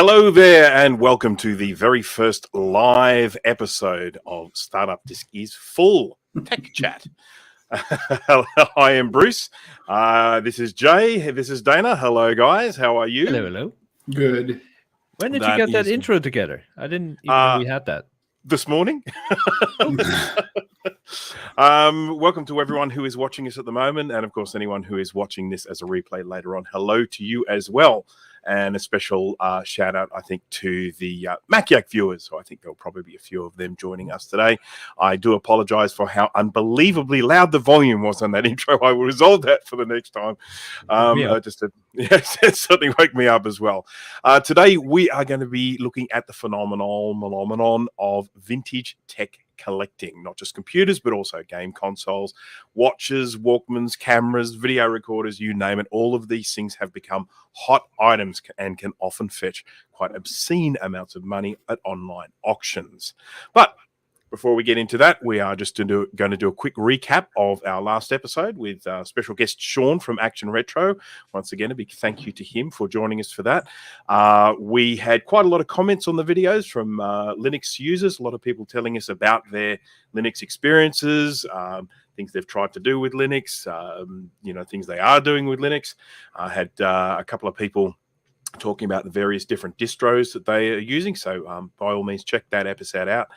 Hello there, and welcome to the very first live episode of Startup Disc is Full Tech Chat. I am Bruce. This is Jay. This is Dana. Hello, guys. How are you? Hello. Good. When did you get that intro together? I didn't even know we had that. This morning. Welcome to everyone who is watching us at the moment, and of course anyone who is watching this as a replay later on. Hello to you as well, and a special shout out, I think, to the Macyak viewers. So I think there'll probably be a few of them joining us today. I do apologize for how unbelievably loud the volume was on that intro. I will resolve that for the next time. Yes, it certainly woke me up as well. Today we are going to be looking at the phenomenon of vintage tech collecting, not just computers, but also game consoles, watches, Walkmans, cameras, video recorders, you name it. All of these things have become hot items and can often fetch quite obscene amounts of money at online auctions. But before we get into that, we are just going to do a quick recap of our last episode with special guest Sean from Action Retro. Once again, a big thank you to him for joining us for that. We had quite a lot of comments on the videos from Linux users, a lot of people telling us about their Linux experiences, things they've tried to do with Linux, things they are doing with Linux. I had a couple of people talking about the various different distros that they are using. So by all means, check that episode out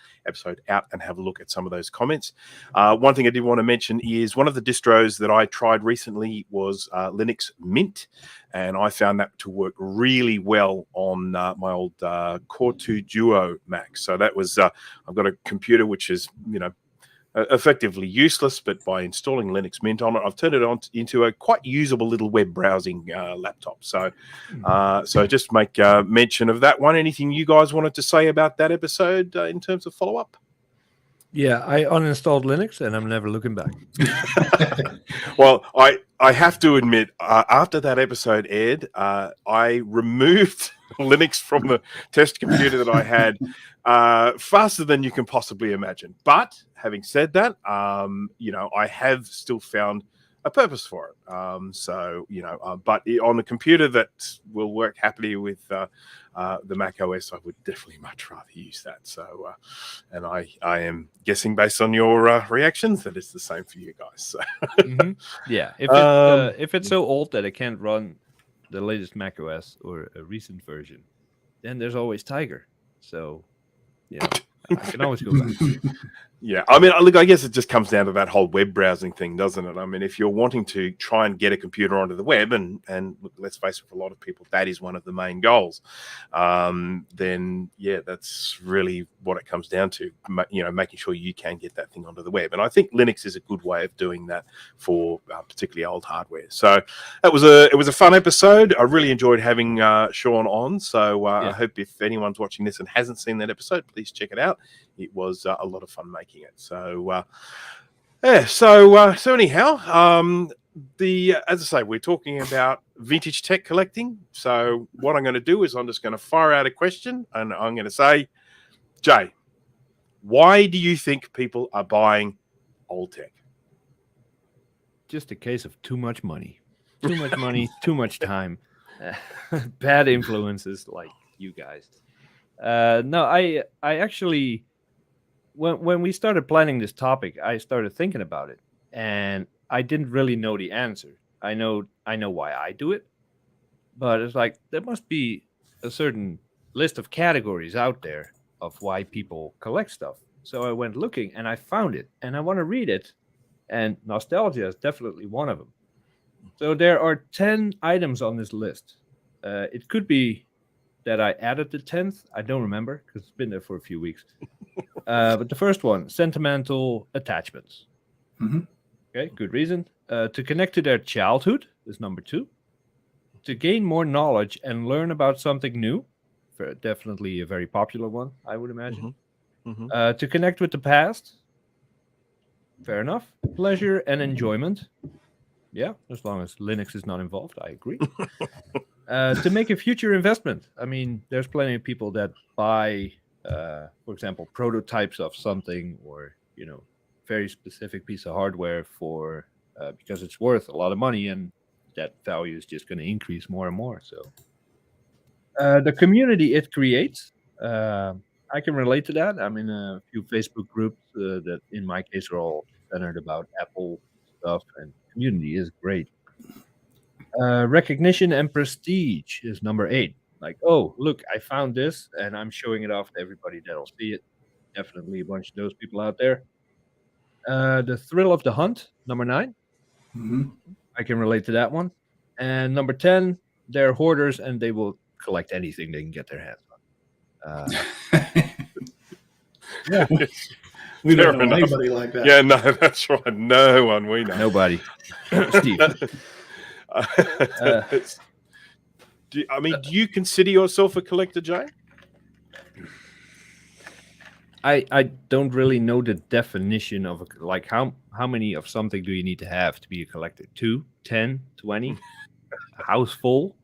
and have a look at some of those comments. One thing I did want to mention is one of the distros that I tried recently was Linux Mint, and I found that to work really well on my old Core 2 Duo Mac. So that was, I've got a computer which is, effectively useless, but by installing Linux Mint on it, I've turned it on into a quite usable little web browsing laptop. So just make mention of that one. Anything you guys wanted to say about that episode in terms of follow-up? Yeah, I uninstalled Linux and I'm never looking back. Well, I have to admit, after that episode aired, I removed Linux from the test computer that I had faster than you can possibly imagine. But having said that, I have still found a purpose for it. But on a computer that will work happily with the Mac OS, I would definitely much rather use that. So, and I am guessing based on your reactions that it's the same for you guys. So. Mm-hmm. Yeah, if it's so old that it can't run the latest Mac OS or a recent version, then there's always Tiger. So, I can always go back. Yeah, I mean, look, I guess it just comes down to that whole web browsing thing, doesn't it? I mean, if you're wanting to try and get a computer onto the web, and look, let's face it, for a lot of people, that is one of the main goals, then, yeah, that's really what it comes down to, making sure you can get that thing onto the web. And I think Linux is a good way of doing that for particularly old hardware. So it was a fun episode. I really enjoyed having Sean on. So I hope if anyone's watching this and hasn't seen that episode, please check it out. It was a lot of fun making it. So, so anyhow, as I say, we're talking about vintage tech collecting. So what I'm going to do is I'm just going to fire out a question, and I'm going to say, Jay, why do you think people are buying old tech? Just a case of too much money. Too much money, too much time. Bad influences like you guys. No, I actually... When we started planning this topic, I started thinking about it, and I didn't really know the answer. I know why I do it, but it's like there must be a certain list of categories out there of why people collect stuff. So I went looking, and I found it, and I want to read it, and nostalgia is definitely one of them. So there are 10 items on this list. It could be that I added the 10th. I don't remember because it's been there for a few weeks. But the first one, sentimental attachments. Mm-hmm. Okay, good reason. To connect to their childhood is number 2. To gain more knowledge and learn about something new. Definitely a very popular one, I would imagine. Mm-hmm. Mm-hmm. To connect with the past. Fair enough. Pleasure and enjoyment. Yeah, as long as Linux is not involved, I agree. To make a future investment. I mean, there's plenty of people that buy... for example, prototypes of something, or very specific piece of hardware for because it's worth a lot of money, and that value is just going to increase more and more. So The community it creates, I can relate to that. I'm in a few Facebook groups that, in my case, are all centered about Apple stuff, and community is great. Recognition and prestige is number 8. Like, oh, look, I found this, and I'm showing it off to everybody that'll see it. Definitely a bunch of those people out there. The thrill of the hunt, number 9. Mhm. I can relate to that one. And number 10, they're hoarders and they will collect anything they can get their hands on. Yeah, we Fair don't know enough. anybody like that. Yeah, no, that's right. No one we know. Nobody. Steve. Do you consider yourself a collector, Jay? I don't really know the definition of like how many of something do you need to have to be a collector? 2, 10, 20, a house full?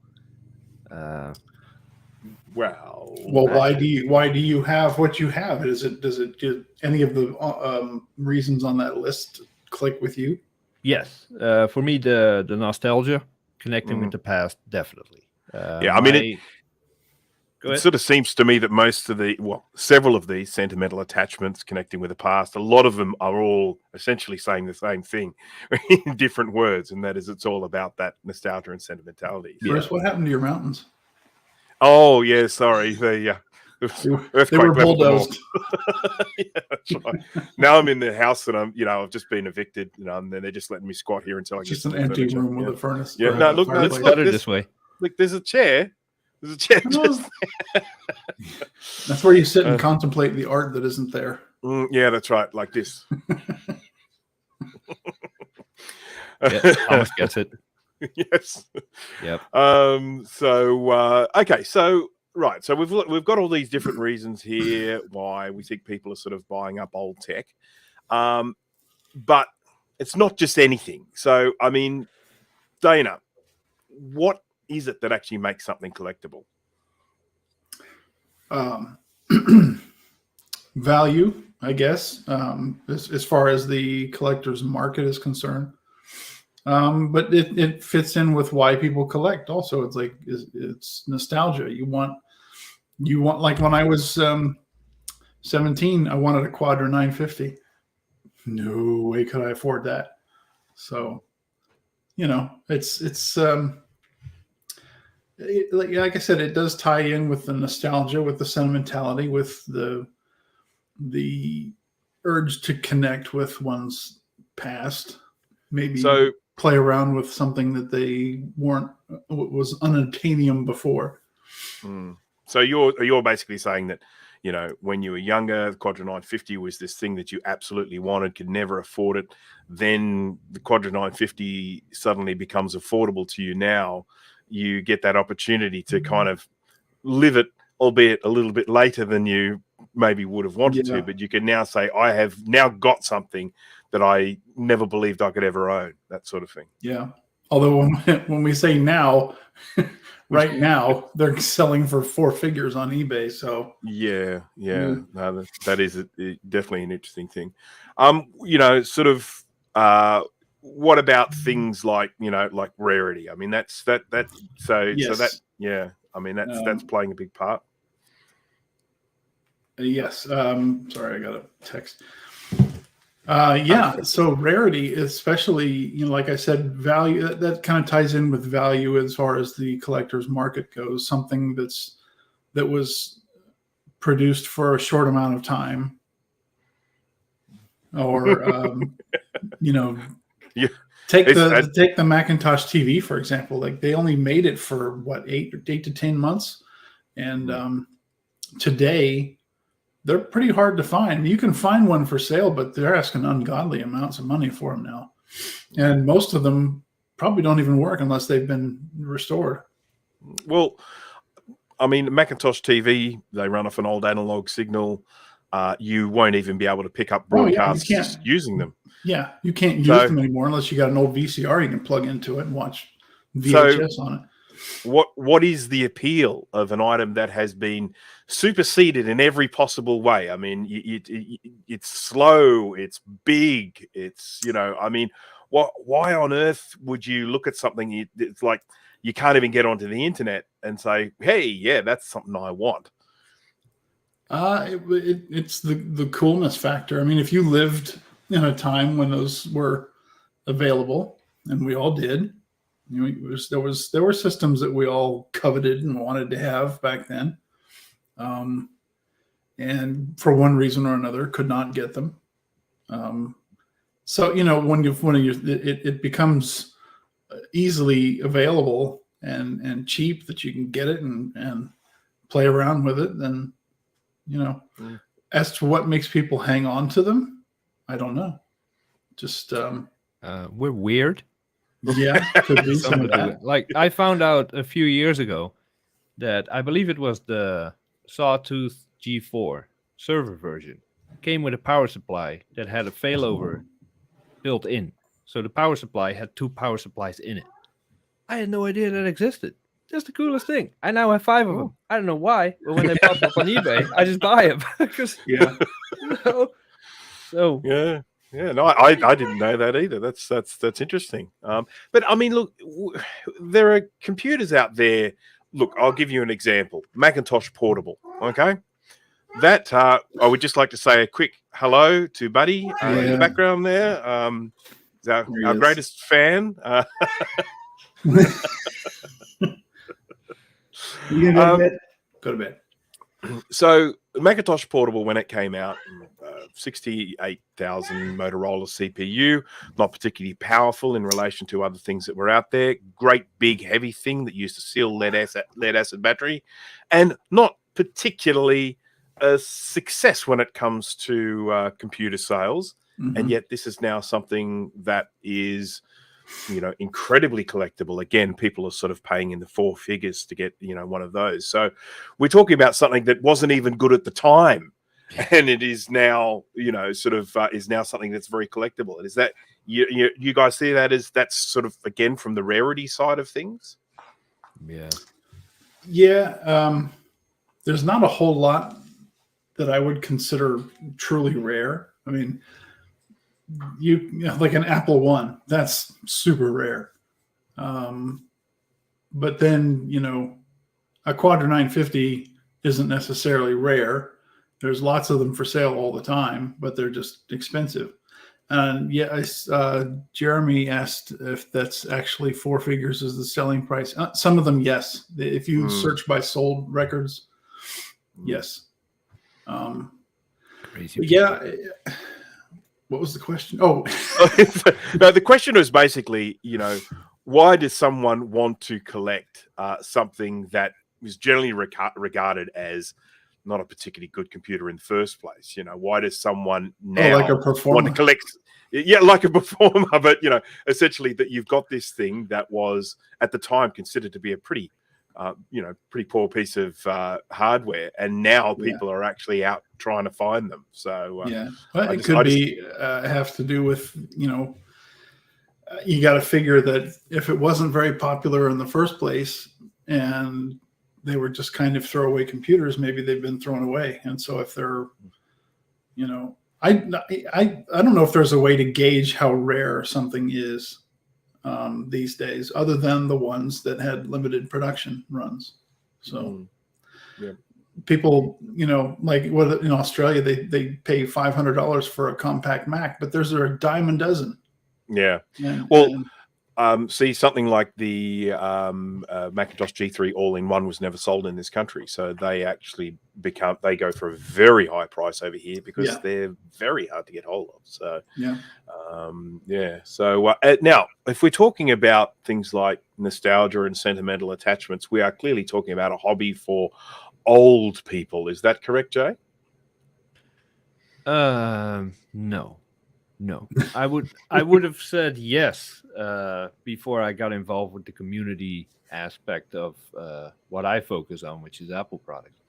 Well, why do you have what you have? Do any of the reasons on that list click with you? Yes. For me, the nostalgia, connecting with the past, definitely. Yeah, I mean, it sort of seems to me that several of these sentimental attachments connecting with the past, a lot of them are all essentially saying the same thing in different words, and that is it's all about that nostalgia and sentimentality. Chris, what happened to your mountains? Oh, yeah, sorry. They were bulldozed. Yeah, that's right. Now I'm in the house that I've just been evicted, and then they're just letting me squat here until I Just get an empty room with a furnace. Yeah, no, look, it's better this way. Look, there's a chair. There's a chair just there. That's where you sit and contemplate the art that isn't there. Yeah, that's right. Like this. Thomas gets it. Yes. Yep. Okay. So right. So we've got all these different reasons here why we think people are sort of buying up old tech, but it's not just anything. So I mean, Dana, what is it that actually makes something collectible? Value, I guess, as far as the collector's market is concerned. But it fits in with why people collect. Also, it's like it's nostalgia. You want like when I was 17, I wanted a Quadra 950. No way could I afford that. So, it's like I said, it does tie in with the nostalgia, with the sentimentality, with the urge to connect with one's past. Maybe play around with something that they was unattainable before. So you're basically saying that, when you were younger, the Quadra 950 was this thing that you absolutely wanted, could never afford it. Then the Quadra 950 suddenly becomes affordable to you now. You get that opportunity to kind of live it, albeit a little bit later than you maybe would have wanted to, but you can now say, I have now got something that I never believed I could ever own, that sort of thing. Yeah. Although when we say now, right now, they're selling for 4 figures on eBay. So yeah. No, that is definitely an interesting thing. What about things like, like rarity? I mean, that's that. So that, yeah. I mean, that's playing a big part. Yes. Sorry, I got a text. So rarity, especially, like I said, value, that kind of ties in with value as far as the collector's market goes. Something that was produced for a short amount of time, or take the Macintosh TV, for example. Like, they only made it for what, 8 to 10 months, and today they're pretty hard to find. You can find one for sale, but they're asking ungodly amounts of money for them now. And most of them probably don't even work unless they've been restored. Well, I mean, Macintosh TV, they run off an old analog signal. You won't even be able to pick up broadcasts using them. Yeah, you can't use them anymore unless you got an old VCR you can plug into it and watch VHS on it. What is the appeal of an item that has been superseded in every possible way? I mean, it's slow, it's big, it's, I mean, why on earth would you look at something? It's like you can't even get onto the internet and say, hey, yeah, that's something I want. It's the coolness factor. I mean, if you lived in a time when those were available, and we all did, there were systems that we all coveted and wanted to have back then, and for one reason or another could not get them. So it becomes easily available and cheap that you can get it and play around with it, then as to what makes people hang on to them, I don't know. Just we're weird. Yeah, could be some of that. Like I found out a few years ago that I believe it was the Sawtooth G4 server version came with a power supply that had a failover built in. So the power supply had 2 power supplies in it. I had no idea that existed. That's the coolest thing. I now have 5 of them. I don't know why, but when they pop up on eBay, I just buy them. Yeah. So yeah. No, I didn't know that either. That's interesting. But I mean, look, there are computers out there. Look, I'll give you an example. Macintosh Portable. Okay. That I would just like to say a quick hello to Buddy in the background there. He's our greatest fan. You gonna go to bed? Go to bed. So Macintosh Portable, when it came out, 68,000 Motorola CPU, not particularly powerful in relation to other things that were out there. Great big heavy thing that used a sealed lead acid battery, and not particularly a success when it comes to computer sales. Mm-hmm. And yet this is now something that is, incredibly collectible. Again, people are sort of paying in the 4 figures to get, one of those. So we're talking about something that wasn't even good at the time. And it is now, is now something that's very collectible. And is that, you guys see that as that's sort of, again, from the rarity side of things? Yeah. There's not a whole lot that I would consider truly rare. I mean, like an Apple I, that's super rare. But then, a Quadra 950 isn't necessarily rare. There's lots of them for sale all the time, but they're just expensive. And Jeremy asked if that's actually 4 figures is the selling price. Some of them, yes. If you search by sold records, yes. Crazy. Yeah. What was the question? Oh, no, the question was basically, why does someone want to collect something that was generally regarded as not a particularly good computer in the first place? Why does someone now like a performer want to collect? Yeah, like a performer, but essentially that you've got this thing that was at the time considered to be a pretty poor piece of hardware, and now people are actually out trying to find them. So well, it could have to do with you got to figure that if it wasn't very popular in the first place and they were just kind of throwaway computers, maybe they've been thrown away. And so if they're I don't know if there's a way to gauge how rare something is these days, other than the ones that had limited production runs. So people, like in Australia, they pay $500 for a compact Mac, but there's a dime a dozen. Yeah. See, something like the Macintosh G3 all-in-one was never sold in this country, so they actually go for a very high price over here because they're very hard to get hold of. So So now, if we're talking about things like nostalgia and sentimental attachments, we are clearly talking about a hobby for old people. Is that correct, Jay? No. I would have said yes before I got involved with the community aspect of what I focus on, which is Apple products.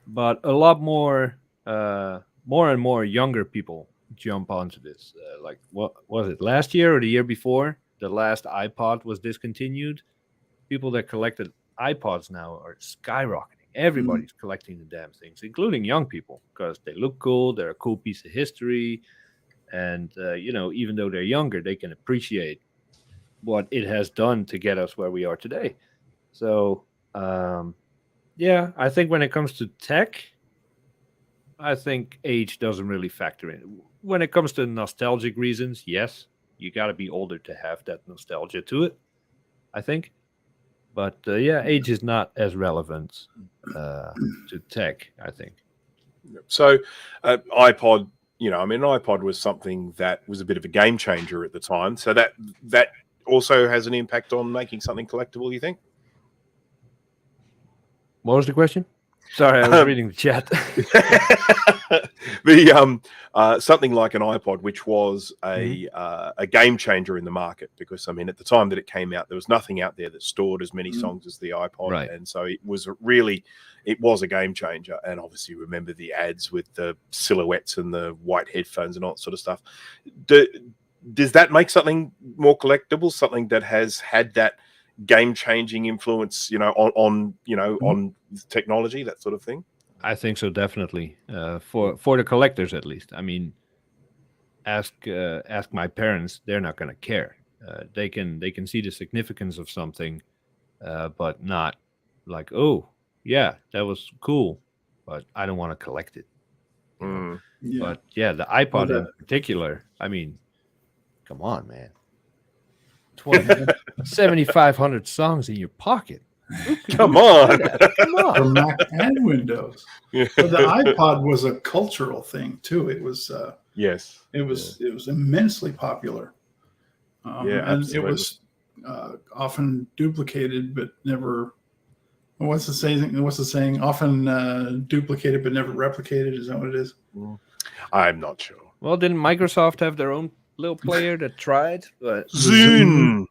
But a lot more and more younger people jump onto this. Like, what was it, last year or the year before? The last iPod was discontinued. People that collected iPods now are skyrocketing. Everybody's collecting the damn things, including young people, because they look cool. They're a cool piece of history. And, even though they're younger, they can appreciate what it has done to get us where we are today. So, yeah, I think when it comes to tech, I think age doesn't really factor in. When it comes to nostalgic reasons, yes, you got to be older to have that nostalgia to it, I think. But yeah, age is not as relevant to tech, I think. So, iPod, I mean, an iPod was something that was a bit of a game changer at the time. So that also has an impact on making something collectible. You think? What was the question? Sorry, I was reading the chat. Something like an iPod, which was a game changer in the market, because I mean, at the time that it came out, there was nothing out there that stored as many songs as the iPod, Right. and so it was a game changer. And obviously, remember the ads with the silhouettes and the white headphones and all that sort of stuff. Does that make something more collectible? Something that has had that game-changing influence, on technology, that sort of thing? I think so, definitely. For the collectors, at least. I mean, ask my parents; they're not going to care. They can see the significance of something, but not like, oh, yeah, that was cool, but I don't want to collect it. You know? Yeah. But yeah, the iPod in particular. I mean, come on, man. 7,500 songs in your pocket. Come on. Come on. For Mac and Windows. Yeah. But the iPod was a cultural thing too. It was Yes. it was immensely popular. Yeah, and absolutely. it was often duplicated but never. What's the saying? Often duplicated but never replicated. Is that what it is? I'm not sure. Well, didn't Microsoft have their own little player that tried? But Zune.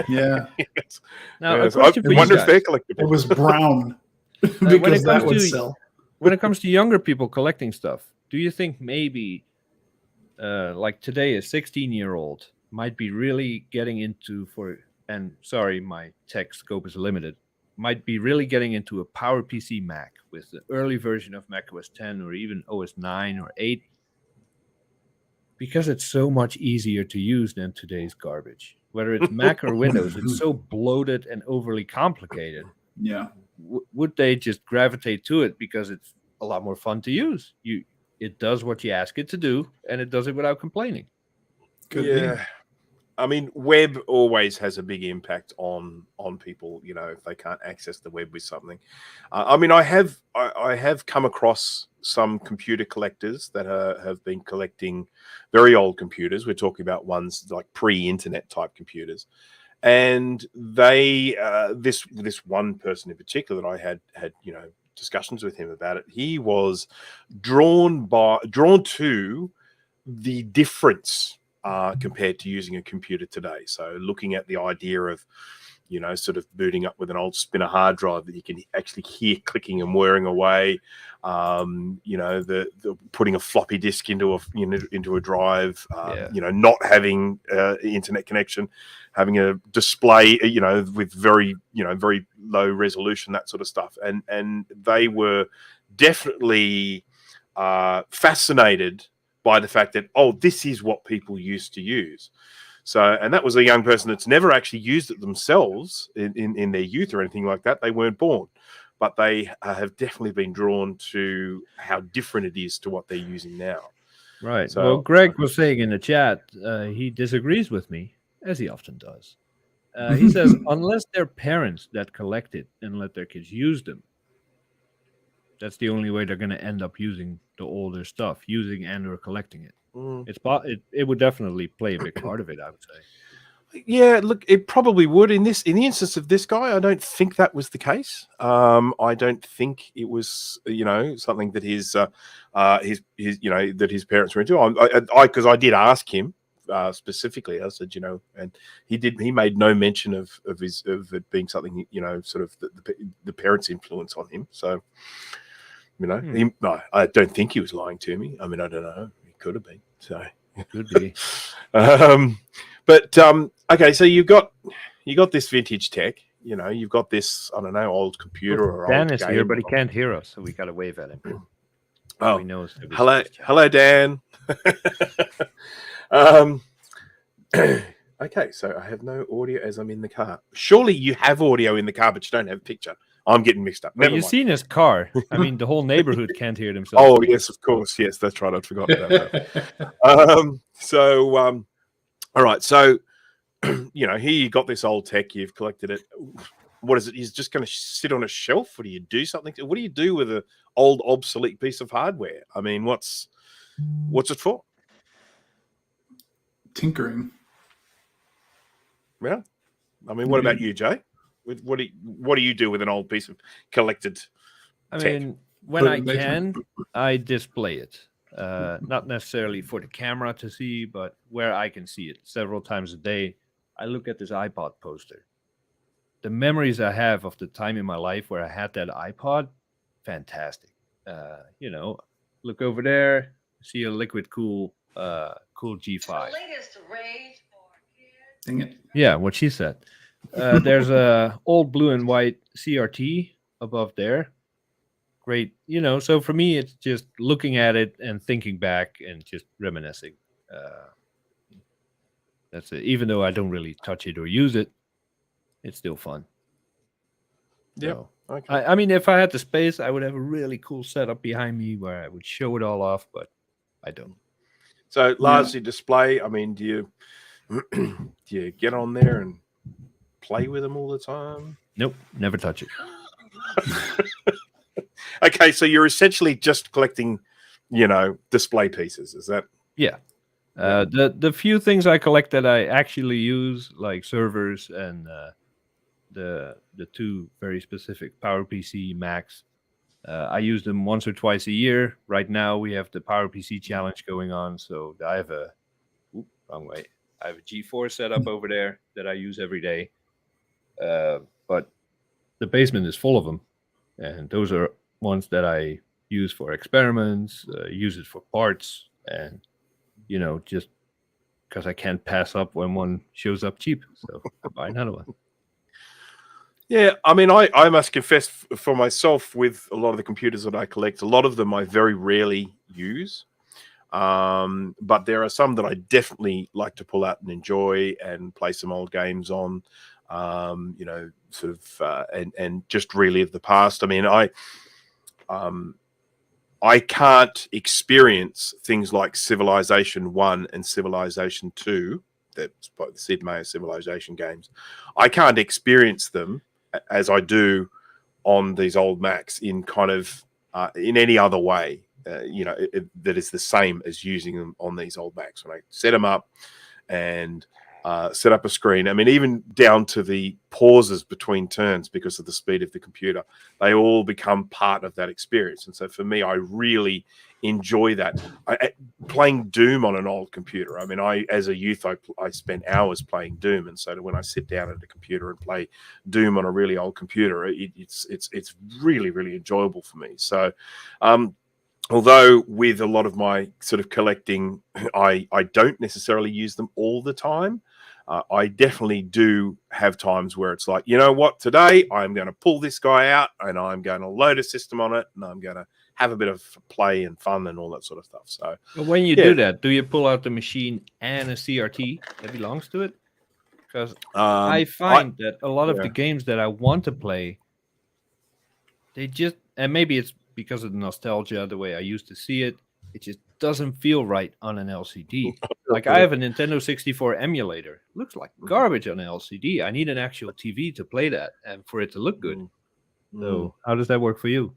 Yeah. Yes. now, Yes. a question for I you wonder if they're It collectible. was brown when it because that comes would to- sell. when it comes to younger people collecting stuff, do you think maybe, like today, a 16-year-old might be really getting into and sorry, my tech scope is limited, might be really getting into a PowerPC Mac with the early version of Mac OS 10 or even OS 9 or 8, because it's so much easier to use than today's garbage. Whether it's Mac or Windows, it's so bloated and overly complicated. Yeah. Would they just gravitate to it because it's a lot more fun to use? It does what you ask it to do, and it does it without complaining. Could Yeah. I mean, web always has a big impact on people. If they can't access the web with something. I mean, I have come across some computer collectors that have been collecting very old computers. We're talking about ones like pre-internet type computers, and they this one person in particular that I had discussions with him about it. He was drawn to the difference compared to using a computer today. So looking at the idea of, sort of booting up with an old spinner hard drive that you can actually hear clicking and whirring away, the putting a floppy disk into a drive, not having internet connection, having a display, with very low resolution, that sort of stuff. And they were definitely fascinated by the fact that, this is what people used to use. So, and that was a young person that's never actually used it themselves in their youth or anything like that. They weren't born, but they have definitely been drawn to how different it is to what they're using now. Right. So, Well, Greg was saying in the chat, he disagrees with me, as he often does. He says, unless they're parents that collect it and let their kids use them, that's the only way they're going to end up using the older stuff, using and or collecting it. It would definitely play a big part of it, I would say. Yeah, look, it probably would. In the instance of this guy, I don't think that was the case. I don't think it was, something that his that his parents were into. Because I did ask him specifically. I said, and he made no mention of it being something, sort of the parents' influence on him. So, no, I don't think he was lying to me. I mean, I don't know. He could have been. So could be. But okay, so you got this vintage tech. You've got this, I don't know, old computer or Dan old is game. here, but he can't hear us, so we got to wave at him. Oh, he knows. Hello, Dan. Okay, so I have no audio as I'm in the car. Surely you have audio in the car, but you don't have a picture. I'm getting mixed up. Well, Never you've mind. seen his car. I mean, the whole neighborhood can't hear themselves. Oh, yes, of course. Yes, that's right. I'd forgotten about that. All right. So, here you got this old tech. You've collected it. What is it? Is just going to sit on a shelf? Or do you do something? What do you do with an old, obsolete piece of hardware? I mean, what's it for? Tinkering. Yeah. I mean, what about you, Jay? What do you do with an old piece of collected tech? I mean, when I can, I display it. Not necessarily for the camera to see, but where I can see it several times a day. I look at this iPod poster. The memories I have of the time in my life where I had that iPod, fantastic. Look over there, see a liquid cool G5. Dang it. Yeah, what she said. There's a old blue and white CRT above there. Great, so for me it's just looking at it and thinking back and just reminiscing. That's it. Even though I don't really touch it or use it, it's still fun. Yeah. So, Okay. I mean, if I had the space, I would have a really cool setup behind me where I would show it all off, but I don't. So largely display. I mean, do you get on there and play with them all the time? Nope, never touch it. Okay, so you're essentially just collecting, display pieces. Is that? Yeah. The few things I collect that I actually use, like servers and the two very specific PowerPC Macs, I use them once or twice a year. Right now we have the PowerPC challenge going on, so I have wrong way. I have a G4 setup over there that I use every day, but the basement is full of them, and those are ones that I use for experiments, use it for parts, and just because I can't pass up when one shows up cheap, so I buy another one. Yeah, I mean, I must confess for myself, with a lot of the computers that I collect, a lot of them I very rarely use. But there are some that I definitely like to pull out and enjoy and play some old games on, and just relive the past. I mean, I can't experience things like Civilization 1 and Civilization 2, the Sid Meier Civilization games. I can't experience them as I do on these old Macs in kind of in any other way, that is the same as using them on these old Macs. When I set them up and set up a screen, I mean, even down to the pauses between turns because of the speed of the computer, they all become part of that experience. And so for me, I really enjoy that. Playing Doom on an old computer. I mean, as a youth, I spent hours playing Doom, and so when I sit down at a computer and play Doom on a really old computer, it's really, really enjoyable for me. So, although with a lot of my sort of collecting, I don't necessarily use them all the time. I definitely do have times where it's like, you know what, today I'm going to pull this guy out and I'm going to load a system on it and I'm going to have a bit of play and fun and all that sort of stuff. So when you do that, do you pull out the machine and a CRT that belongs to it? Because I find that a lot of the games that I want to play, they just, and maybe it's because of the nostalgia, the way I used to see it, it just doesn't feel right on an LCD. Like I have a Nintendo 64 emulator. Looks like garbage on an LCD. I need an actual TV to play that and for it to look good. So how does that work for you?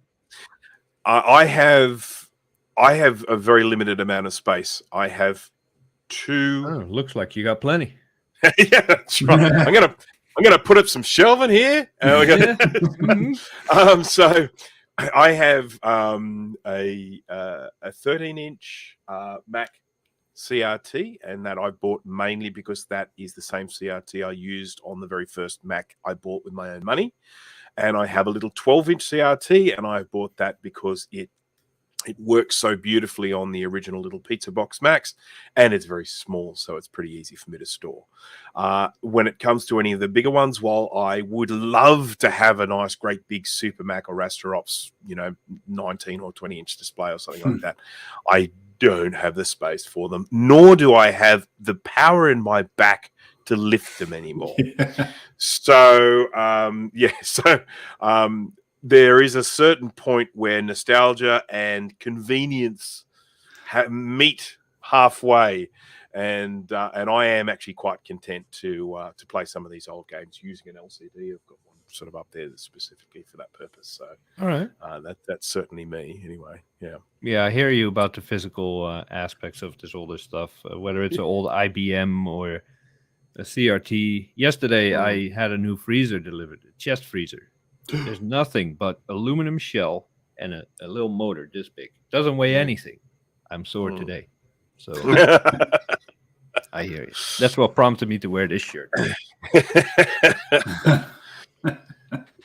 I have a very limited amount of space. I have two. Oh, looks like you got plenty. Yeah, that's right. I'm gonna put up some shelving here. So I have a 13-inch Mac CRT, and that I bought mainly because that is the same CRT I used on the very first Mac I bought with my own money. And I have a little 12-inch CRT, and I bought that because it works so beautifully on the original little pizza box Macs, and it's very small, so it's pretty easy for me to store. When it comes to any of the bigger ones, while I would love to have a nice, great big Super Mac or Raster Ops, 19 or 20-inch display or something like that, I don't have the space for them, nor do I have the power in my back to lift them anymore. Yeah. So, there is a certain point where nostalgia and convenience meet halfway, and I am actually quite content to play some of these old games using an LCD. I've got one sort of up there that's specifically for that purpose. So, All right. that's certainly me anyway. Yeah. Yeah, I hear you about the physical aspects of this older stuff, whether it's an old IBM or a CRT. Yesterday, I had a new freezer delivered, a chest freezer. There's nothing but aluminum shell and a little motor this big. Doesn't weigh anything. I'm sore today. So I hear you. That's what prompted me to wear this shirt.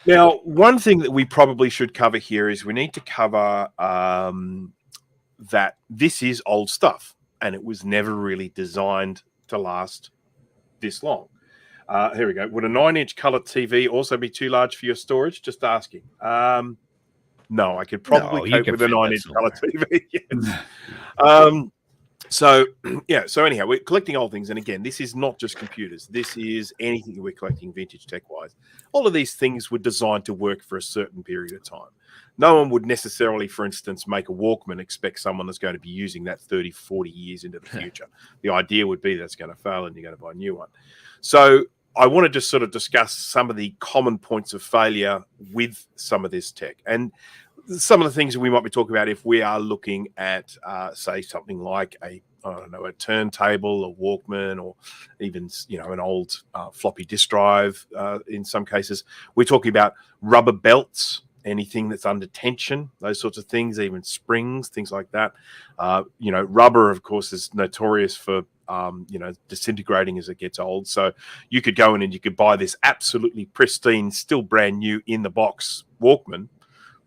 Now, one thing that we probably should cover here is we need to cover that this is old stuff, and it was never really designed to last this long. Here we go. Would a 9-inch color TV also be too large for your storage? Just asking. No, I could probably cope with a 9-inch color TV. Yes. So anyhow, we're collecting old things, and again, this is not just computers. This is anything that we're collecting vintage tech-wise. All of these things were designed to work for a certain period of time. No one would necessarily, for instance, make a Walkman expect someone that's going to be using that 30, 40 years into the future. The idea would be that's going to fail and you're going to buy a new one. So I want to just sort of discuss some of the common points of failure with some of this tech. And some of the things we might be talking about if we are looking at, say, something like a turntable, a Walkman, or even, an old floppy disk drive. In some cases, we're talking about rubber belts, anything that's under tension, those sorts of things, even springs, things like that. Rubber, of course, is notorious for disintegrating as it gets old. So you could go in and you could buy this absolutely pristine, still brand new in the box Walkman,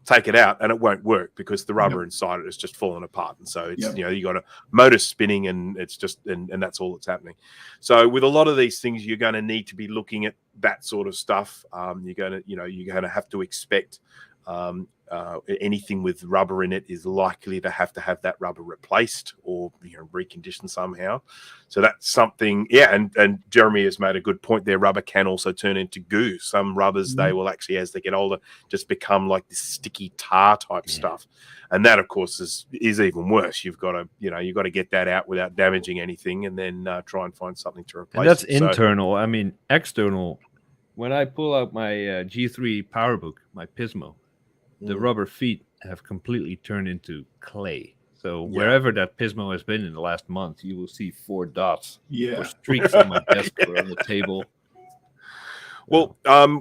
take it out, and it won't work because the rubber inside it is just falling apart. And so it's you got a motor spinning, and it's just and that's all that's happening. So with a lot of these things, you're going to need to be looking at that sort of stuff. You're going to have to expect anything with rubber in it is likely to have that rubber replaced or reconditioned somehow. So that's something. And Jeremy has made a good point there. Rubber can also turn into goo. Some rubbers they will actually, as they get older, just become like this sticky tar type stuff, and that of course is even worse. You've got to get that out without damaging anything, and then try and find something to replace. And that's it. internal. I mean, external. When I pull out my G3 PowerBook, my Pismo, the rubber feet have completely turned into clay. So wherever that Pismo has been in the last month, you will see 4 dots or streaks on my desk or on the table. Well,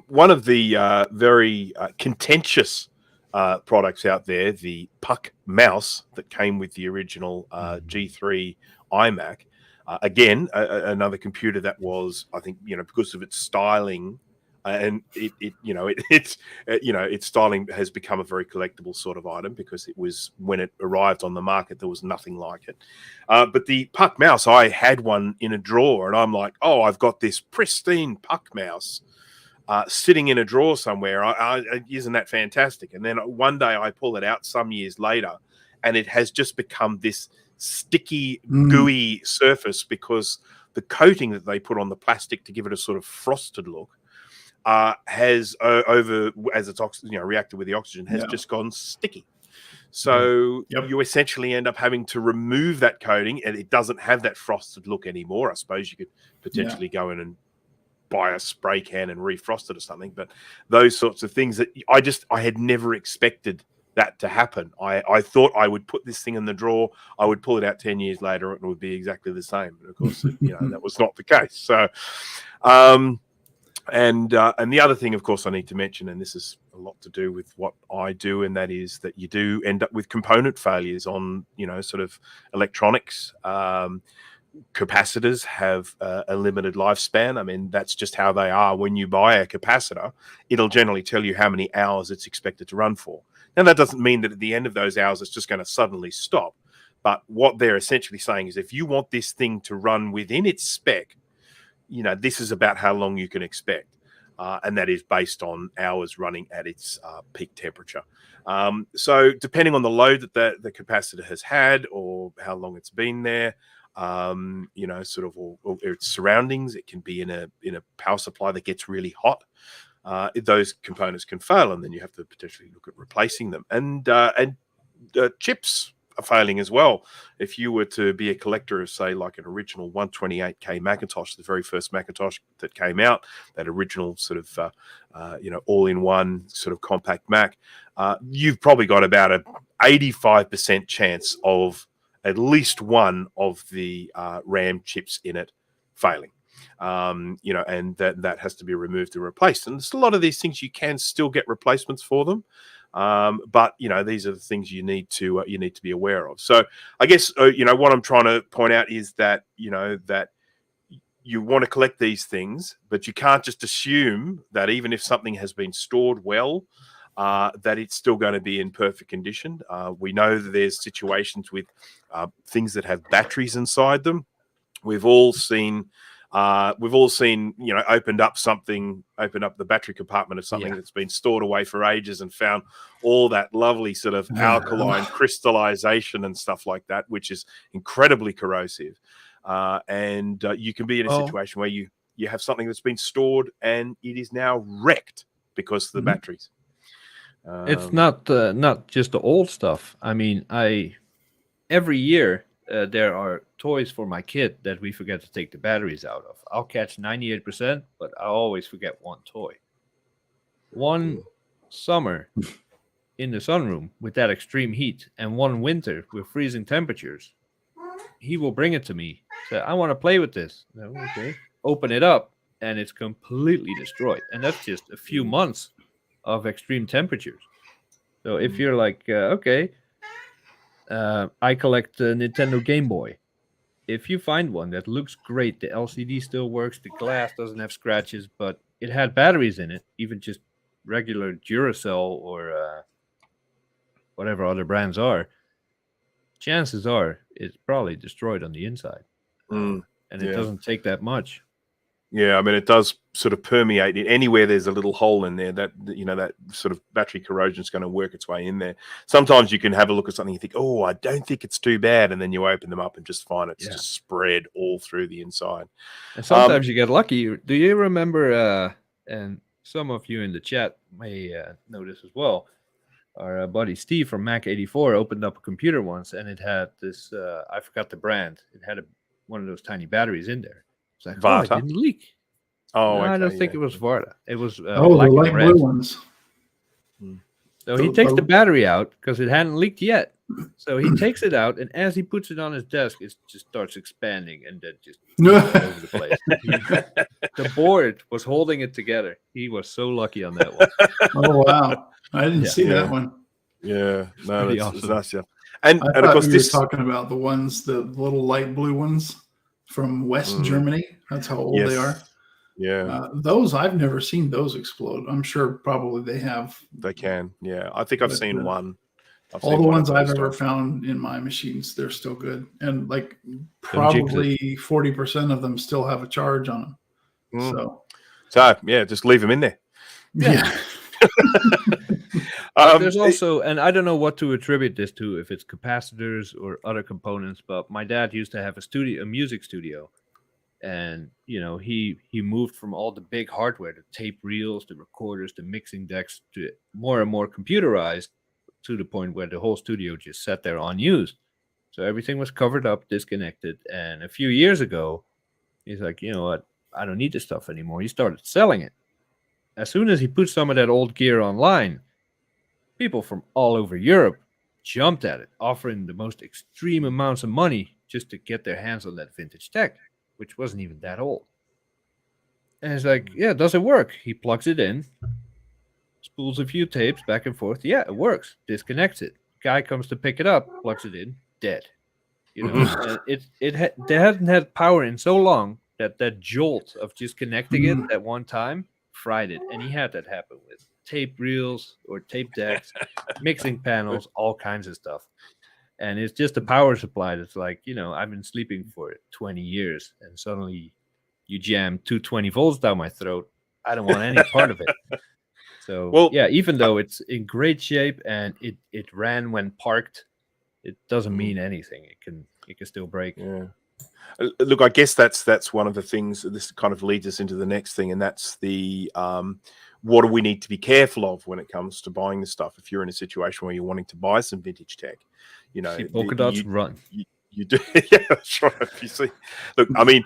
one of the very contentious products out there, the Puck mouse that came with the original G3 iMac, again, another computer that was, I think, because of its styling. And its styling has become a very collectible sort of item because it was, when it arrived on the market, there was nothing like it. But the Puck mouse, I had one in a drawer, and I'm like, oh, I've got this pristine Puck mouse sitting in a drawer somewhere. Isn't that fantastic? And then one day I pull it out some years later, and it has just become this sticky, gooey surface because the coating that they put on the plastic to give it a sort of frosted look has as it's reacted with the oxygen has just gone sticky. So you essentially end up having to remove that coating, and it doesn't have that frosted look anymore. I suppose you could potentially go in and buy a spray can and refrost it or something, but those sorts of things that I had never expected that to happen. I thought I would put this thing in the drawer, I would pull it out 10 years later, and it would be exactly the same. And of course, that was not the case. So, and the other thing, of course, I need to mention, and this is a lot to do with what I do, and that is that you do end up with component failures on, sort of electronics. Capacitors have a limited lifespan. I mean, that's just how they are. When you buy a capacitor, it'll generally tell you how many hours it's expected to run for. Now, that doesn't mean that at the end of those hours, it's just going to suddenly stop. But what they're essentially saying is if you want this thing to run within its spec, this is about how long you can expect. And that is based on hours running at its peak temperature. So depending on the load that the capacitor has had or how long it's been there, sort of or its surroundings. It can be in a power supply that gets really hot. Those components can fail, and then you have to potentially look at replacing them. And chips are failing as well. If you were to be a collector of, say, like an original 128K Macintosh, the very first Macintosh that came out, that original sort of all-in-one sort of compact Mac, you've probably got about a 85% chance of at least one of the RAM chips in it failing. And that has to be removed and replaced. And there's a lot of these things you can still get replacements for them. But these are the things you need to be aware of. So I guess what I'm trying to point out is that that you want to collect these things, but you can't just assume that even if something has been stored well, that it's still going to be in perfect condition. We know that there's situations with things that have batteries inside them. We've all seen opened up the battery compartment of something that's been stored away for ages and found all that lovely sort of alkaline crystallization and stuff like that, which is incredibly corrosive. And you can be in a situation where you have something that's been stored and it is now wrecked because of the batteries. It's not just the old stuff. I mean, every year there are toys for my kid that we forget to take the batteries out of. I'll catch 98%, but I always forget one toy. One summer in the sunroom with that extreme heat, and one winter with freezing temperatures, he will bring it to me. Say, I want to play with this. Okay. Open it up, and it's completely destroyed. And that's just a few months of extreme temperatures. So if you're like, I collect the Nintendo Game Boy. If you find one that looks great, the LCD still works, the glass doesn't have scratches, but it had batteries in it, even just regular Duracell or whatever other brands are, chances are it's probably destroyed on the inside. And it doesn't take that much. Yeah, I mean, it does sort of permeate it. Anywhere there's a little hole in there, that that sort of battery corrosion is going to work its way in there. Sometimes you can have a look at something and think, oh, I don't think it's too bad, and then you open them up and just find it's just spread all through the inside. And sometimes you get lucky. Do you remember, and some of you in the chat may know this as well, our buddy Steve from Mac 84 opened up a computer once, and it had this, I forgot the brand, it had one of those tiny batteries in there. It's like, Varta? It didn't leak. Oh, no, I don't think it was Varta. It was the black and light red. blue ones. So he takes the battery out because it hadn't leaked yet. So he takes it out, and as he puts it on his desk, it just starts expanding and then just all over the place. The board was holding it together. He was so lucky on that one. Oh, wow. I didn't see that one. Yeah, no, Pretty that's awesome. nice. Yeah, and I of thought course you were this. talking about the little light blue ones from West Germany. That's how old they are. Yeah, those I've never seen those explode. I'm sure probably they have. They can. Yeah, I think I've seen one. All the ones I've ever found in my machines, they're still good, and like probably 40% of them still have a charge on them. So yeah, just leave them in there. Yeah. There's also, and I don't know what to attribute this to, if it's capacitors or other components, but my dad used to have a music studio, and he moved from all the big hardware, the tape reels, the recorders, the mixing decks, to more and more computerized, to the point where the whole studio just sat there unused. So everything was covered up, disconnected, and a few years ago, he's like, you know what, I don't need this stuff anymore. He started selling it. As soon as he put some of that old gear online, people from all over Europe jumped at it, offering the most extreme amounts of money just to get their hands on that vintage tech, which wasn't even that old. And it's like, yeah, does it work? He plugs it in, spools a few tapes back and forth. Yeah, it works. Disconnects it. Guy comes to pick it up, plugs it in, dead. They hadn't had power in so long that jolt of just connecting it at one time fried it. And he had that happen with tape reels or tape decks, mixing panels, all kinds of stuff. And it's just a power supply that's like, I've been sleeping for 20 years, and suddenly you jam 220 volts down my throat. I don't want any part of it. So, even though it's in great shape and it ran when parked, it doesn't mean anything. It can still break. Yeah. Look, I guess that's one of the things. This kind of leads us into the next thing, and that's the what do we need to be careful of when it comes to buying this stuff? If you're in a situation where you're wanting to buy some vintage tech, you know, See polka dots run. you do. Yeah, that's right. You see, look, I mean,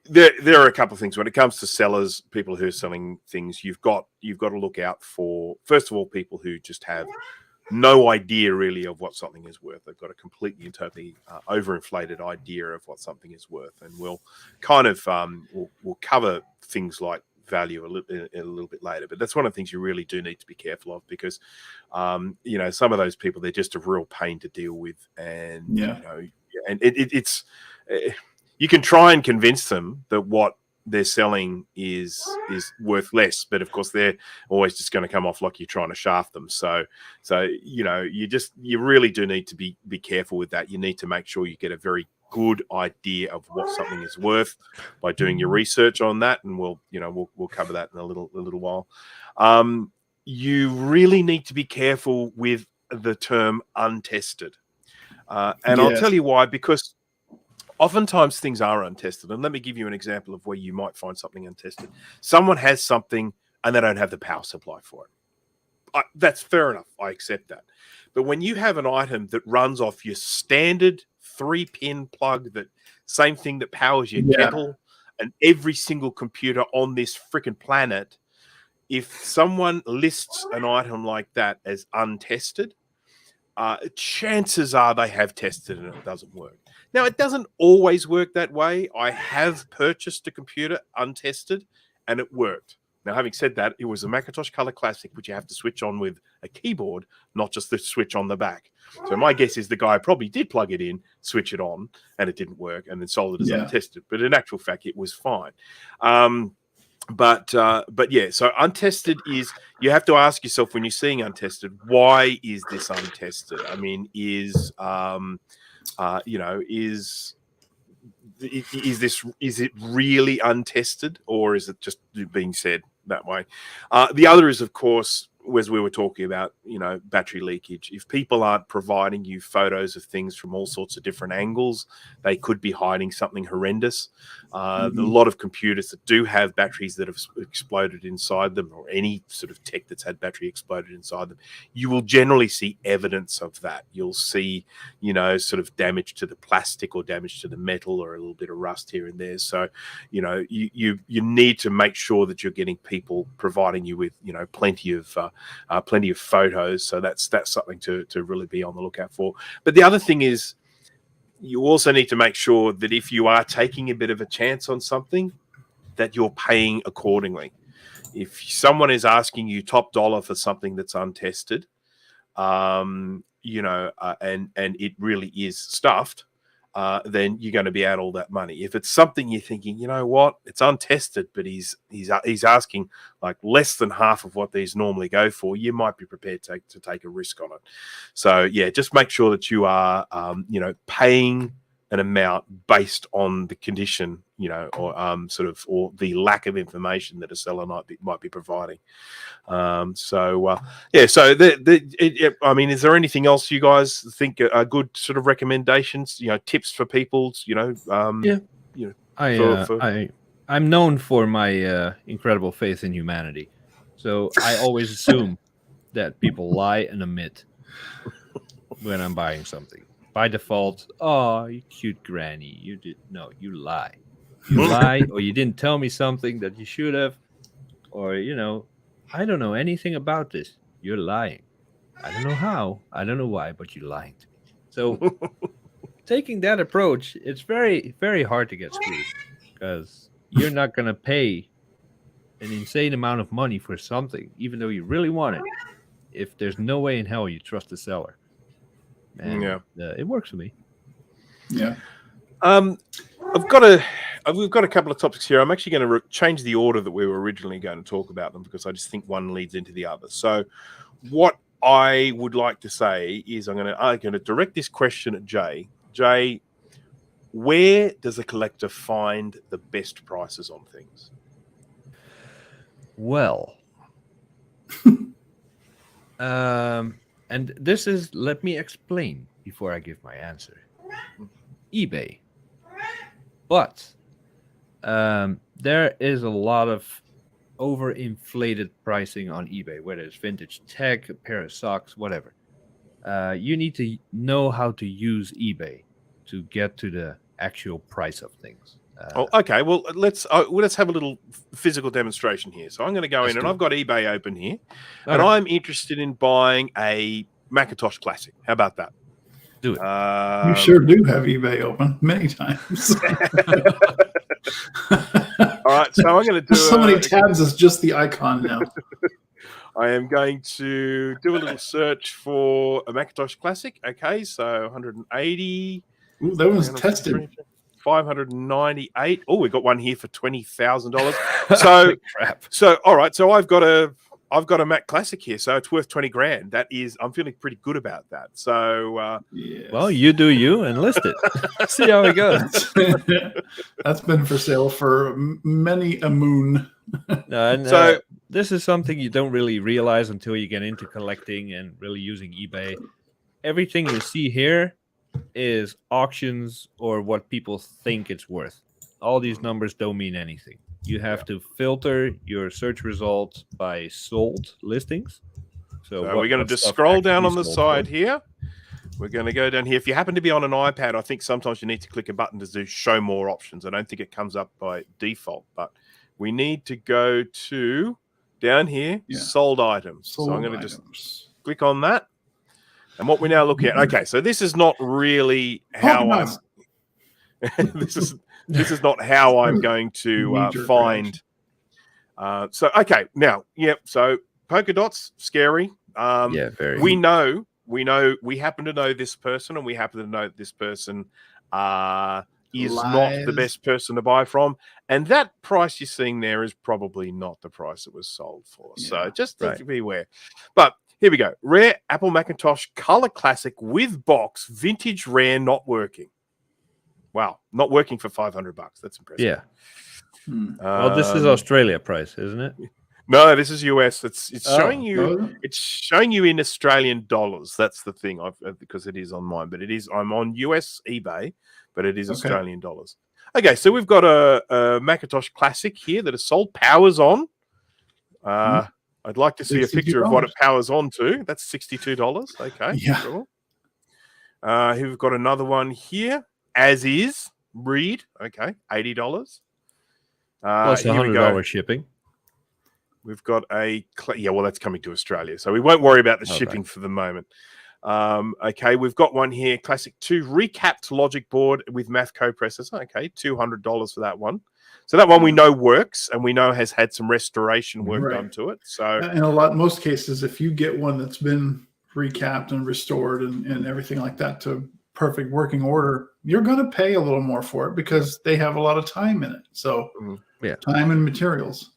there are a couple of things when it comes to sellers, people who are selling things. You've got to look out for, first of all, people who just have no idea really of what something is worth. They've got a completely and totally overinflated idea of what something is worth, and we'll kind of we'll cover things like value a little bit later. But that's one of the things you really do need to be careful of, because you know, some of those people, they're just a real pain to deal with, and you know, and it's you can try and convince them that what they're selling is worth less, but of course they're always just going to come off like you're trying to shaft them. So you know, you really do need to be careful with that. You need to make sure you get a very good idea of what something is worth by doing your research on that, and we'll cover that in a little while. You really need to be careful with the term untested, and I'll tell you why, because oftentimes things are untested. And let me give you an example of where you might find something untested. Someone has something and they don't have the power supply for it. That's fair enough. I accept that. But when you have an item that runs off your standard 3-pin plug, that same thing that powers your kettle and every single computer on this freaking planet, if someone lists an item like that as untested, chances are they have tested and it doesn't work. Now, it doesn't always work that way. I have purchased a computer untested and it worked. Now, having said that, it was a Macintosh Color Classic, which you have to switch on with a keyboard, not just the switch on the back. So my guess is the guy probably did plug it in, switch it on, and it didn't work, and then sold it as untested. But in actual fact, it was fine. But yeah, so untested is, you have to ask yourself when you're seeing untested, why is this untested? I mean, is it really untested, or is it just being said that way? The other is, of course, as we were talking about, you know, battery leakage. If people aren't providing you photos of things from all sorts of different angles, they could be hiding something horrendous. A lot of computers that do have batteries that have exploded inside them, or any sort of tech that's had battery exploded inside them, you will generally see evidence of that. You'll see, you know, sort of damage to the plastic or damage to the metal, or a little bit of rust here and there. So, you know, you need to make sure that you're getting people providing you with, you know, plenty of photos. So that's something to really be on the lookout for. But the other thing is, you also need to make sure that if you are taking a bit of a chance on something, that you're paying accordingly. If someone is asking you top dollar for something that's untested, you know, and it really is stuffed, then you're going to be out all that money. If it's something you're thinking, you know what, it's untested, but he's asking like less than half of what these normally go for, you might be prepared to take a risk on it. So yeah, just make sure that you are, you know, paying an amount based on the condition, you know, or or the lack of information that a seller might be providing. Yeah. So I mean, is there anything else you guys think are good sort of recommendations? You know, tips for people. You know, you know, I'm known for my incredible faith in humanity, so I always assume that people lie and omit when I'm buying something. By default, oh, you cute granny, you lie. You lie, or you didn't tell me something that you should have, or, you know, I don't know anything about this. You're lying. I don't know how, I don't know why, but you're lying to me. So taking that approach, it's very, very hard to get screwed, because you're not going to pay an insane amount of money for something, even though you really want it, if there's no way in hell you trust the seller. And it works for me. Yeah. we've got a couple of topics here. I'm actually going to change the order that we were originally going to talk about them, because I just think one leads into the other. So what I would like to say is I'm going to direct this question at Jay. Jay, where does a collector find the best prices on things? Well, and this is, let me explain before I give my answer. eBay. But there is a lot of overinflated pricing on eBay, whether it's vintage tech, a pair of socks, whatever. You need to know how to use eBay to get to the actual price of things. Okay. Well, let's have a little physical demonstration here. So I'm going to go in, and I've got eBay open here, and I'm interested in buying a Macintosh Classic. How about that? Do it. You sure do have eBay open many times. All right. So I'm going to do so many tabs. It's just the icon now. I am going to do a little search for a Macintosh Classic. Okay, so 180. Ooh, that one's tested. 598. Oh, we got one here for $20,000. So crap. So all right. So I've got a Mac Classic here, so it's worth 20 grand. That is, I'm feeling pretty good about that. So yes. Well, you do you and list it. See how it goes. That's been for sale for many a moon. So this is something you don't really realize until you get into collecting and really using eBay. Everything you see here is auctions or what people think it's worth. All these numbers don't mean anything. You have to filter your search results by sold listings. So we're going to just scroll down on the side here. We're going to go down here. If you happen to be on an iPad, I think sometimes you need to click a button to do show more options. I don't think it comes up by default, but we need to go to down here, sold items. So I'm going to just click on that. And what we're now looking at, okay, so this is not really how I'm this is not how I'm going to find so okay, now, so polka dots, scary. Very. We happen to know this person, and we happen to know that this person is not the best person to buy from, and that price you're seeing there is probably not the price it was sold for. So just to be aware. But here we go. Rare Apple Macintosh Color Classic with box, vintage rare, not working. Wow, not working for $500. That's impressive. Yeah. Well, this is Australia price, isn't it? No, this is US. It's showing you. It's showing you in Australian dollars. That's the thing. Because it is on mine, but it is. I'm on US eBay, but it is Australian dollars. Okay, so we've got a Macintosh Classic here that is sold. Powers on. I'd like to see a picture of what it powers on to. That's $62. Okay. Yeah. Cool. Here we've got another one here. As is. Read. Okay. $80. Plus $100 shipping. We've got well, that's coming to Australia, so we won't worry about the shipping for the moment. Okay, we've got one here, Classic 2 recapped logic board with math coprocessor. Okay, $200 for that one. So that one we know works, and we know has had some restoration work done to it. So in most cases, if you get one that's been recapped and restored and everything like that to perfect working order, you're going to pay a little more for it because they have a lot of time in it. So time and materials.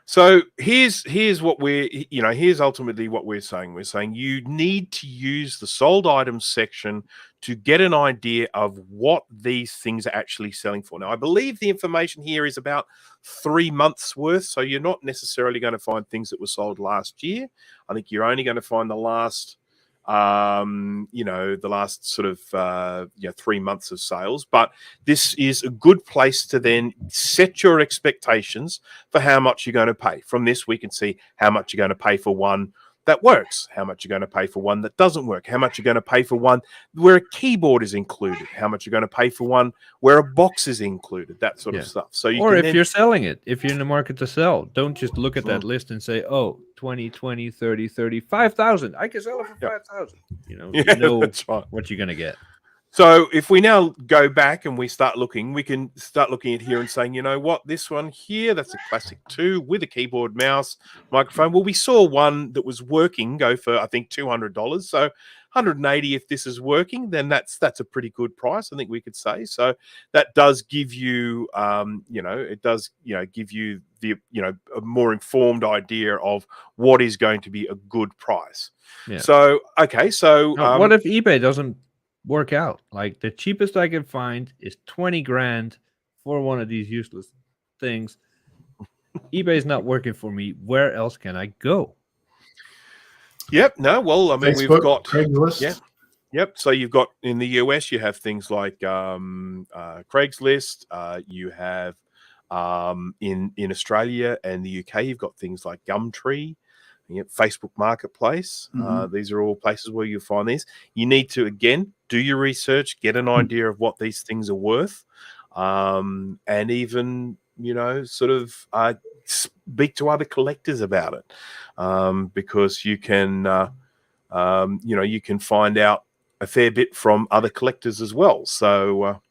So here's what here's ultimately what we're saying. We're saying you need to use the sold items section to get an idea of what these things are actually selling for. Now, I believe the information here is about 3 months worth. So you're not necessarily going to find things that were sold last year. I think you're only going to find the last the last sort of 3 months of sales. But this is a good place to then set your expectations for how much you're going to pay. From this, we can see how much you're going to pay for one that works, how much you're going to pay for one that doesn't work, how much you're going to pay for one where a keyboard is included, how much you're going to pay for one where a box is included, that sort of stuff. So you're selling it, if you're in the market to sell, don't just look at that list and say, 20, 20, 30, 30, 5,000. I can sell it for 5,000. You know that's right. What you're going to get. So if we now go back and we start looking, we can start looking at here and saying, you know what, this one here, that's a Classic 2 with a keyboard, mouse, microphone. Well, we saw one that was working go for, I think, $200. So $180, if this is working, then that's a pretty good price, I think we could say. So that does give you, give you the, a more informed idea of what is going to be a good price. Yeah. So, okay. So now, what if eBay doesn't work out? Like, the cheapest I can find is 20 grand for one of these useless things. eBay's not working for me. Where else can I go? Yep. No. Well, I mean, Facebook, we've got Craigslist. Yeah. Yep. So you've got in the US, you have things like Craigslist. You have in Australia and the UK, you've got things like Gumtree, Facebook Marketplace. Mhm. These are all places where you find these. You need to again do your research, get an idea of what these things are worth, and even sort of speak to other collectors about it, because you can. You can find out a fair bit from other collectors as well. So,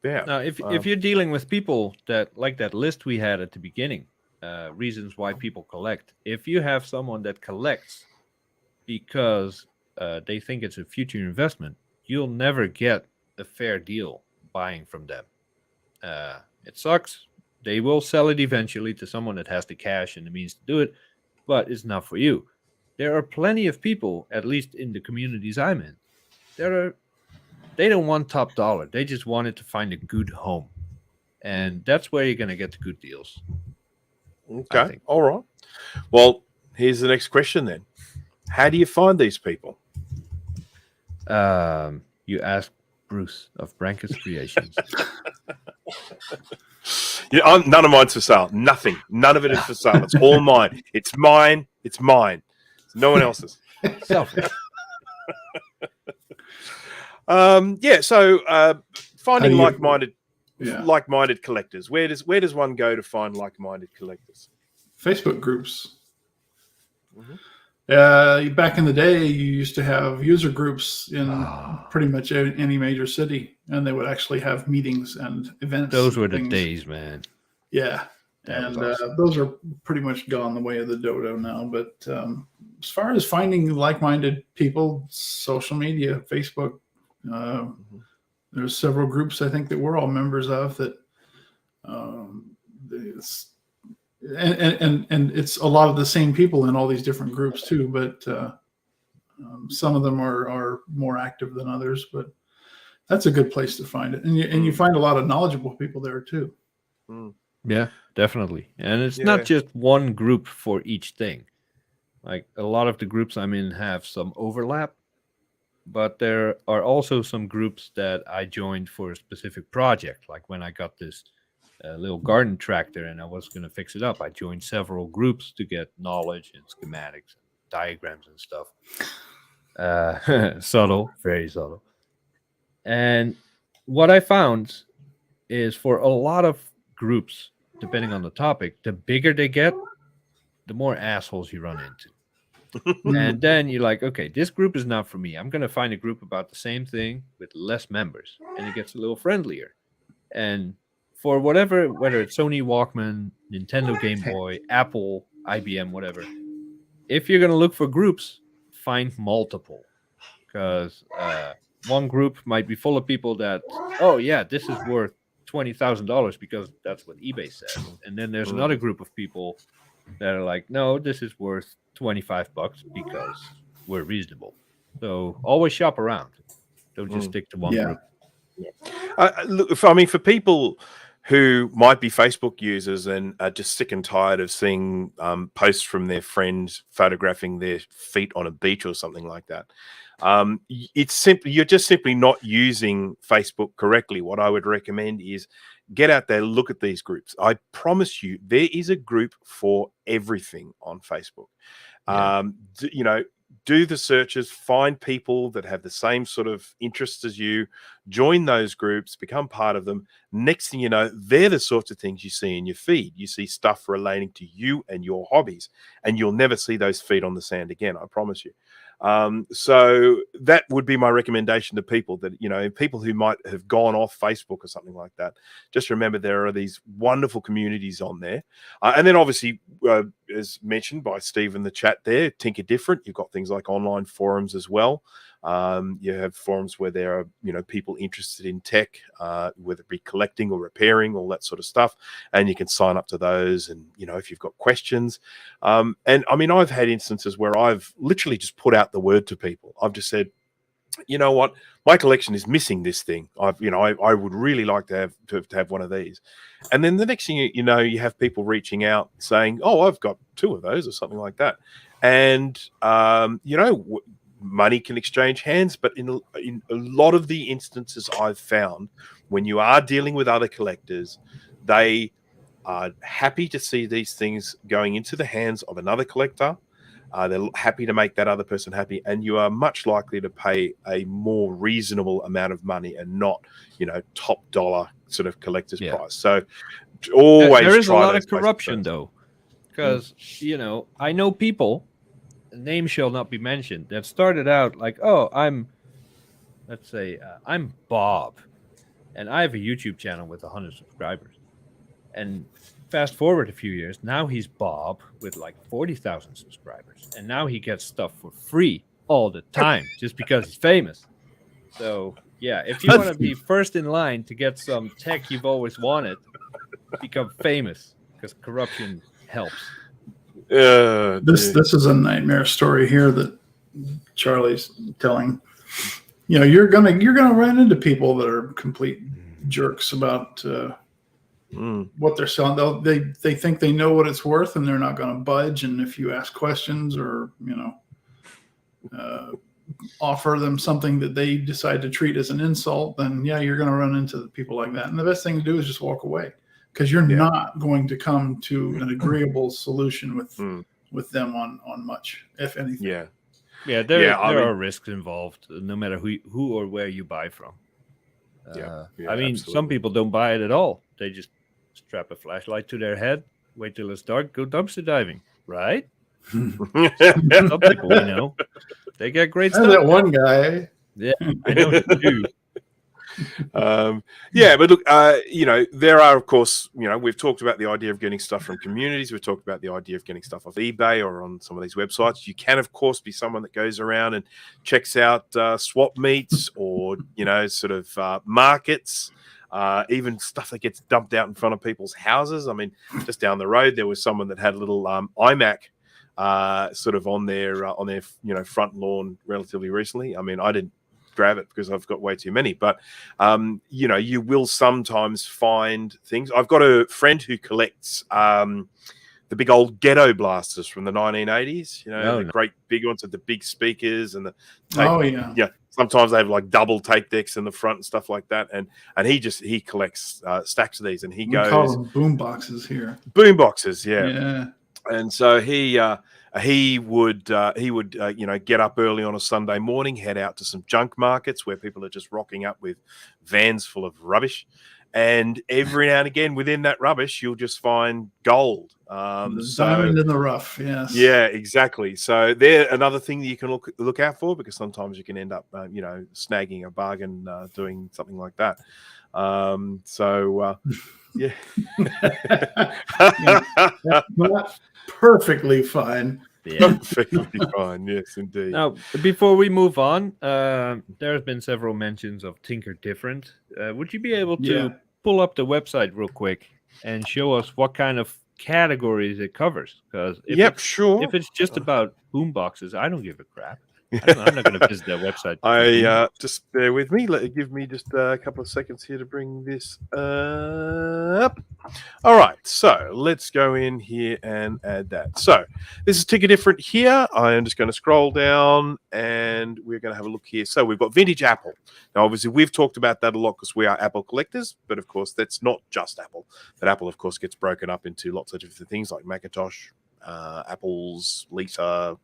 yeah. Now, if you're dealing with people that like that list we had at the beginning, reasons why people collect. If you have someone that collects because they think it's a future investment, you'll never get a fair deal buying from them. It sucks. They will sell it eventually to someone that has the cash and the means to do it, but it's not for you. There are plenty of people, at least in the communities I'm in, they don't want top dollar. They just wanted to find a good home. And that's where you're going to get the good deals. Okay. All right. Well, here's the next question then. How do you find these people? You ask Bruce of Brankus Creations. None of mine's for sale. Nothing. None of it is for sale. It's all mine. It's mine. It's mine. It's no one else's. Selfish. So finding like-minded collectors. Where does one go to find like-minded collectors? Facebook groups. Mm-hmm. Back in the day, you used to have user groups in pretty much any major city, and they would actually have meetings and events. Those were the days, man. Yeah. And awesome. Those are pretty much gone the way of the dodo now. But as far as finding like-minded people, social media, Facebook, there's several groups I think that we're all members of that. And it's a lot of the same people in all these different groups too. But some of them are more active than others. But that's a good place to find it, and you find a lot of knowledgeable people there too. Yeah, definitely. And it's not just one group for each thing. Like a lot of the groups I'm in have some overlap, but there are also some groups that I joined for a specific project. Like when I got this little garden tractor and I was going to fix it up, I joined several groups to get knowledge and schematics and diagrams and stuff. Subtle, very subtle. And what I found is for a lot of groups, depending on the topic, the bigger they get, the more assholes you run into. And then you're like, okay, this group is not for me. I'm going to find a group about the same thing with less members. And it gets a little friendlier. And for whatever, whether it's Sony Walkman, Nintendo Game Boy, Apple, IBM, whatever, if you're going to look for groups, find multiple. Because one group might be full of people that, oh, yeah, this is worth $20,000 because that's what eBay says. And then there's another group of people that are like, no, this is worth $25 because we're reasonable. So always shop around. Don't just stick to one group. Look, for people who might be Facebook users and are just sick and tired of seeing posts from their friends photographing their feet on a beach or something like that, you're just simply not using Facebook correctly. What I would recommend is get out there, look at these groups. I promise you, there is a group for everything on Facebook. Do the searches, find people that have the same sort of interests as you, join those groups, become part of them. Next thing you know, they're the sorts of things you see in your feed. You see stuff relating to you and your hobbies, and you'll never see those feet on the sand again, I promise you. So that would be my recommendation to people that, people who might have gone off Facebook or something like that. Just remember there are these wonderful communities on there. And then obviously, as mentioned by Steve in the chat there, Tinker Different, you've got things like online forums as well. You have forums where there are, people interested in tech, whether it be collecting or repairing, all that sort of stuff. And you can sign up to those. And, if you've got questions. And I mean, I've had instances where I've literally just put out the word to people. I've just said, you know what, my collection is missing this thing. I would really like to have one of these. And then the next thing you know, you have people reaching out saying, oh, I've got two of those or something like that. And, money can exchange hands, but in a lot of the instances I've found, when you are dealing with other collectors, they are happy to see these things going into the hands of another collector. They're happy to make that other person happy, and you are much likely to pay a more reasonable amount of money and not, top dollar sort of collector's price. So always there is a try lot those of corruption though, because I know people, name shall not be mentioned, that started out like, let's say I'm Bob, and I have a YouTube channel with 100 subscribers, and fast forward a few years, now he's Bob with like 40,000 subscribers, and now he gets stuff for free all the time just because he's famous. So yeah, if you want to be first in line to get some tech you've always wanted, become famous, because corruption helps. This is a nightmare story here that Charlie's telling. You're gonna run into people that are complete jerks about what they're selling. They think they know what it's worth, and they're not going to budge. And if you ask questions or offer them something that they decide to treat as an insult, then you're going to run into people like that. And the best thing to do is just walk away, because you're not going to come to an agreeable solution with them on much, if anything. There are risks involved, no matter who or where you buy from. Absolutely. Some people don't buy it at all. They just strap a flashlight to their head, wait till it's dark, go dumpster diving, right? Some people we know, they get great stuff. That one guy. Yeah, I know him too. But look, there are, of course, we've talked about the idea of getting stuff from communities. We've talked about the idea of getting stuff off eBay or on some of these websites. You can, of course, be someone that goes around and checks out swap meets or, sort of markets, even stuff that gets dumped out in front of people's houses. I mean, just down the road, there was someone that had a little iMac sort of on their front lawn relatively recently. I mean, I didn't grab it because I've got way too many, but you will sometimes find things. I've got a friend who collects the big old ghetto blasters from the 1980s, the great big ones with the big speakers and the tape. Sometimes they have like double tape decks in the front and stuff like that, and he collects stacks of these, and we call them boom boxes here. Boom boxes, yeah. And so he would get up early on a Sunday morning, head out to some junk markets where people are just rocking up with vans full of rubbish, and every now and again within that rubbish you'll just find gold. Diamond in the rough. Yes. Yeah, exactly. So they're another thing that you can look out for, because sometimes you can end up snagging a bargain doing something like that. Yeah. That's perfectly fine. Perfectly fine. Yes, indeed. Now, before we move on, there have been several mentions of Tinker Different. Would you be able to pull up the website real quick and show us what kind of categories it covers? Because sure. If it's just about boom boxes, I don't give a crap. I'm not going to visit that website. Just bear with me. Give me just a couple of seconds here to bring this up. All right, so let's go in here and add that. So this is Tinker Different here. I am just going to scroll down and we're going to have a look here. So we've got vintage Apple. Now, obviously, we've talked about that a lot because we are Apple collectors, but of course, that's not just Apple. That Apple, of course, gets broken up into lots of different things like Macintosh, Apples, Lisa,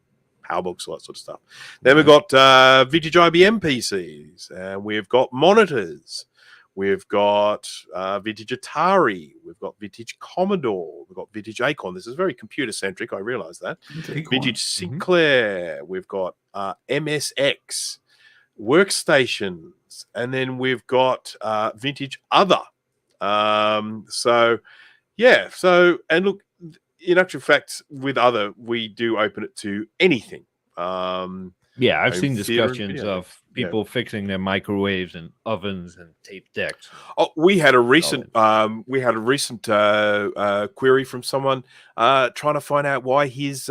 PowerBooks, all that sort of stuff. Then we've got vintage IBM PCs, and we've got monitors. We've got vintage Atari. We've got vintage Commodore. We've got vintage Acorn. This is very computer-centric, I realize that. Vintage Sinclair. We've got MSX workstations. And then we've got vintage Other. And look, in actual fact, with Other, we do open it to anything. I've seen discussions of people fixing their microwaves and ovens and tape decks. Oh, we had a recent query from someone trying to find out why his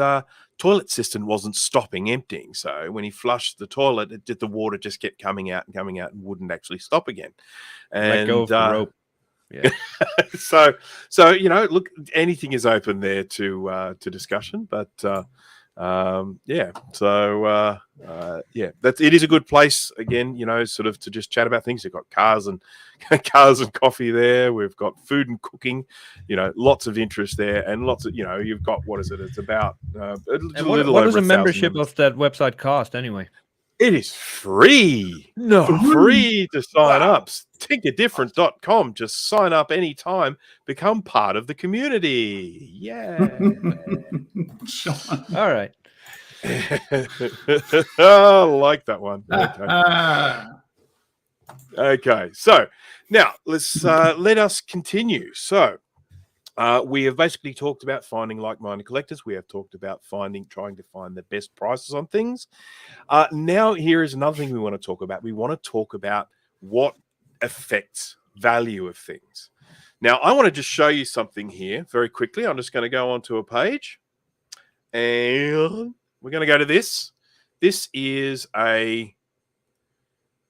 toilet system wasn't stopping emptying. So when he flushed the toilet, the water just kept coming out and wouldn't actually stop again. And let go of the rope. Yeah. so look, anything is open there to discussion, but Yeah, so yeah, it is a good place again, sort of to just chat about things. You've got cars and cars and coffee there. We've got food and cooking, lots of interest there, and lots of you've got, what is it? It's about a And little what over does a 1,000 membership members. of that website cost anyway? It is free. No. Free to sign Wow. up. Tinkerdifferent.com. Just sign up anytime. Become part of the community. Yeah. Sean. All right. I like that one. Okay. Okay. So now let's let us continue. So we have basically talked about finding like-minded collectors. We have talked about trying to find the best prices on things. Now here is another thing we want to talk about. We want to talk about what affects value of things. Now, I want to just show you something here very quickly. I'm just going to go onto a page, and we're going to go to this. This is an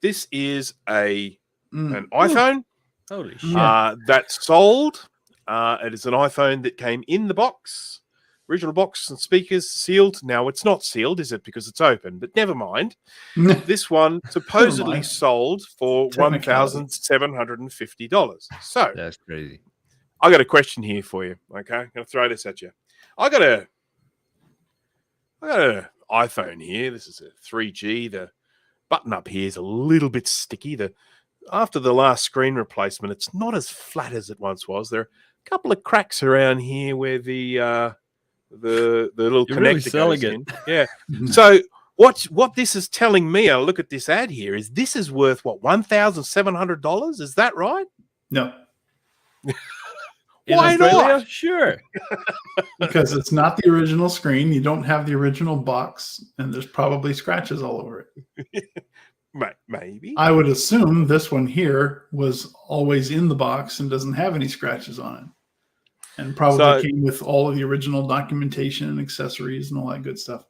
iPhone Holy shit. that's sold. It is an iPhone that came in the box, original box and speakers sealed. Now it's not sealed, is it? Because it's open, but never mind. This one supposedly sold for $1,750. So That's crazy. I got a question here for you. Okay, I'm gonna throw this at you. I got an iPhone here. This is a 3G. The button up here is a little bit sticky. After the last screen replacement, it's not as flat as it once was. There are a couple of cracks around here where the little You're really connector selling goes it. in. Yeah. So what this is telling me, I look at this ad here, is this is worth what, $1,700? Is that right? No, In Why Australia? not? Sure. because it's not the original screen. You don't have the original box, and there's probably scratches all over it. Maybe. I would assume this one here was always in the box and doesn't have any scratches on it, and probably came with all of the original documentation and accessories and all that good stuff.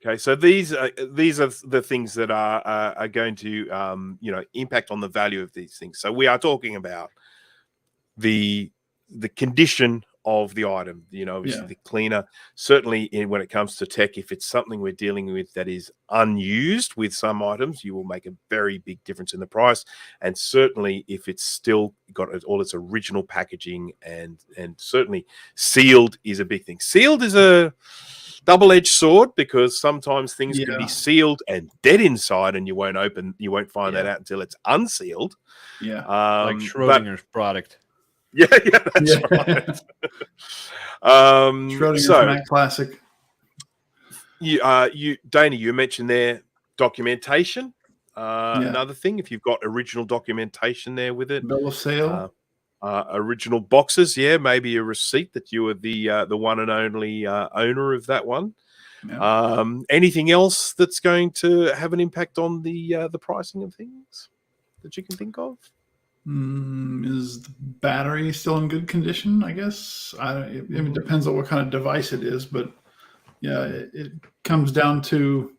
Okay, so these are the things that are going to impact on the value of these things. So we are talking about the condition of the item, obviously the cleaner. Certainly when it comes to tech, if it's something we're dealing with that is unused with some items, you will make a very big difference in the price. And certainly if it's still got all its original packaging and certainly sealed is a big thing. Sealed is a double-edged sword because sometimes things can be sealed and dead inside and you won't find that out until it's unsealed. Yeah. Like Schrodinger's product. Yeah, that's right. Schrodinger's Mac Classic. Dana, you mentioned there documentation. Another thing, if you've got original documentation there with it, bill of sale, original boxes, maybe a receipt that you were the one and only owner of that one. Yeah. Anything else that's going to have an impact on the pricing of things that you can think of? Is the battery still in good condition? I guess it depends on what kind of device it is, but it comes down to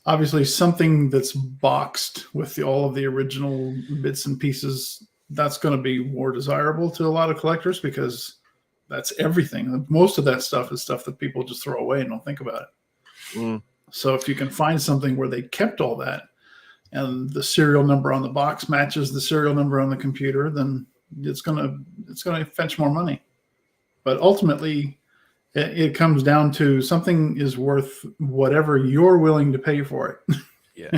obviously something that's boxed with all of the original bits and pieces. That's going to be more desirable to a lot of collectors because that's everything. Most of that stuff is stuff that people just throw away and don't think about it. So if you can find something where they kept all that, and the serial number on the box matches the serial number on the computer, then it's gonna fetch more money. But ultimately, it comes down to something is worth whatever you're willing to pay for it. Yeah.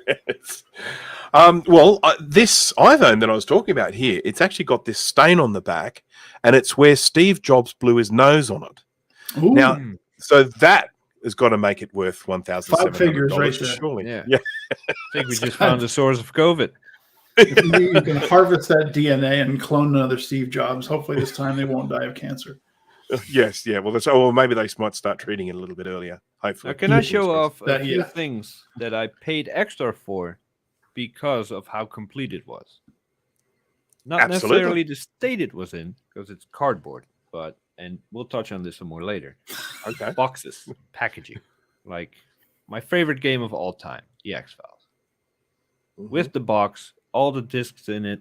Yes. This iPhone that I was talking about here, it's actually got this stain on the back, and it's where Steve Jobs blew his nose on it. Ooh. Now, so that has got to make it worth $1,700. 5 figures right there. Surely. Yeah. I think we just found the source of COVID. You can harvest that DNA and clone another Steve Jobs. Hopefully this time they won't die of cancer. Yes, yeah. Well, maybe they might start treating it a little bit earlier. Hopefully. Now, can I show off a few yeah. things that I paid extra for because of how complete it was? Not necessarily the state it was in, because it's cardboard, and we'll touch on this some more later. Okay. Boxes, packaging, like my favorite game of all time, the X-Files. With the box, all the discs in it.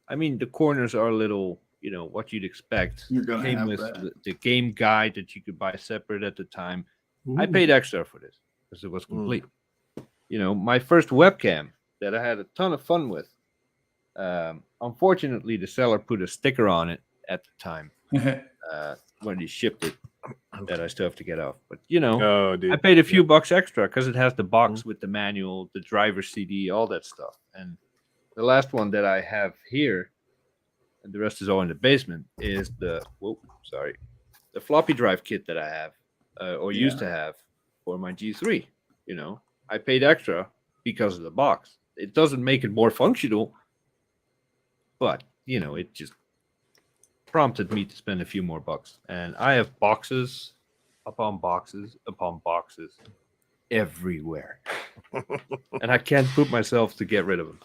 I mean, the corners are a little, what you'd expect. You're gonna Came have with that. the game guide that you could buy separate at the time. I paid extra for this because it was complete. My first webcam that I had a ton of fun with. Unfortunately, the seller put a sticker on it at the time when he shipped it that I still have to get off. But Oh, dude. I paid a few bucks extra because it has the box with the manual, the driver CD, all that stuff. And the last one that I have here, and the rest is all in the basement, is the floppy drive kit that I have or used to have for my G3. I paid extra because of the box. It doesn't make it more functional, but it just prompted me to spend a few more bucks. And I have boxes upon boxes upon boxes everywhere. And I can't put myself to get rid of them.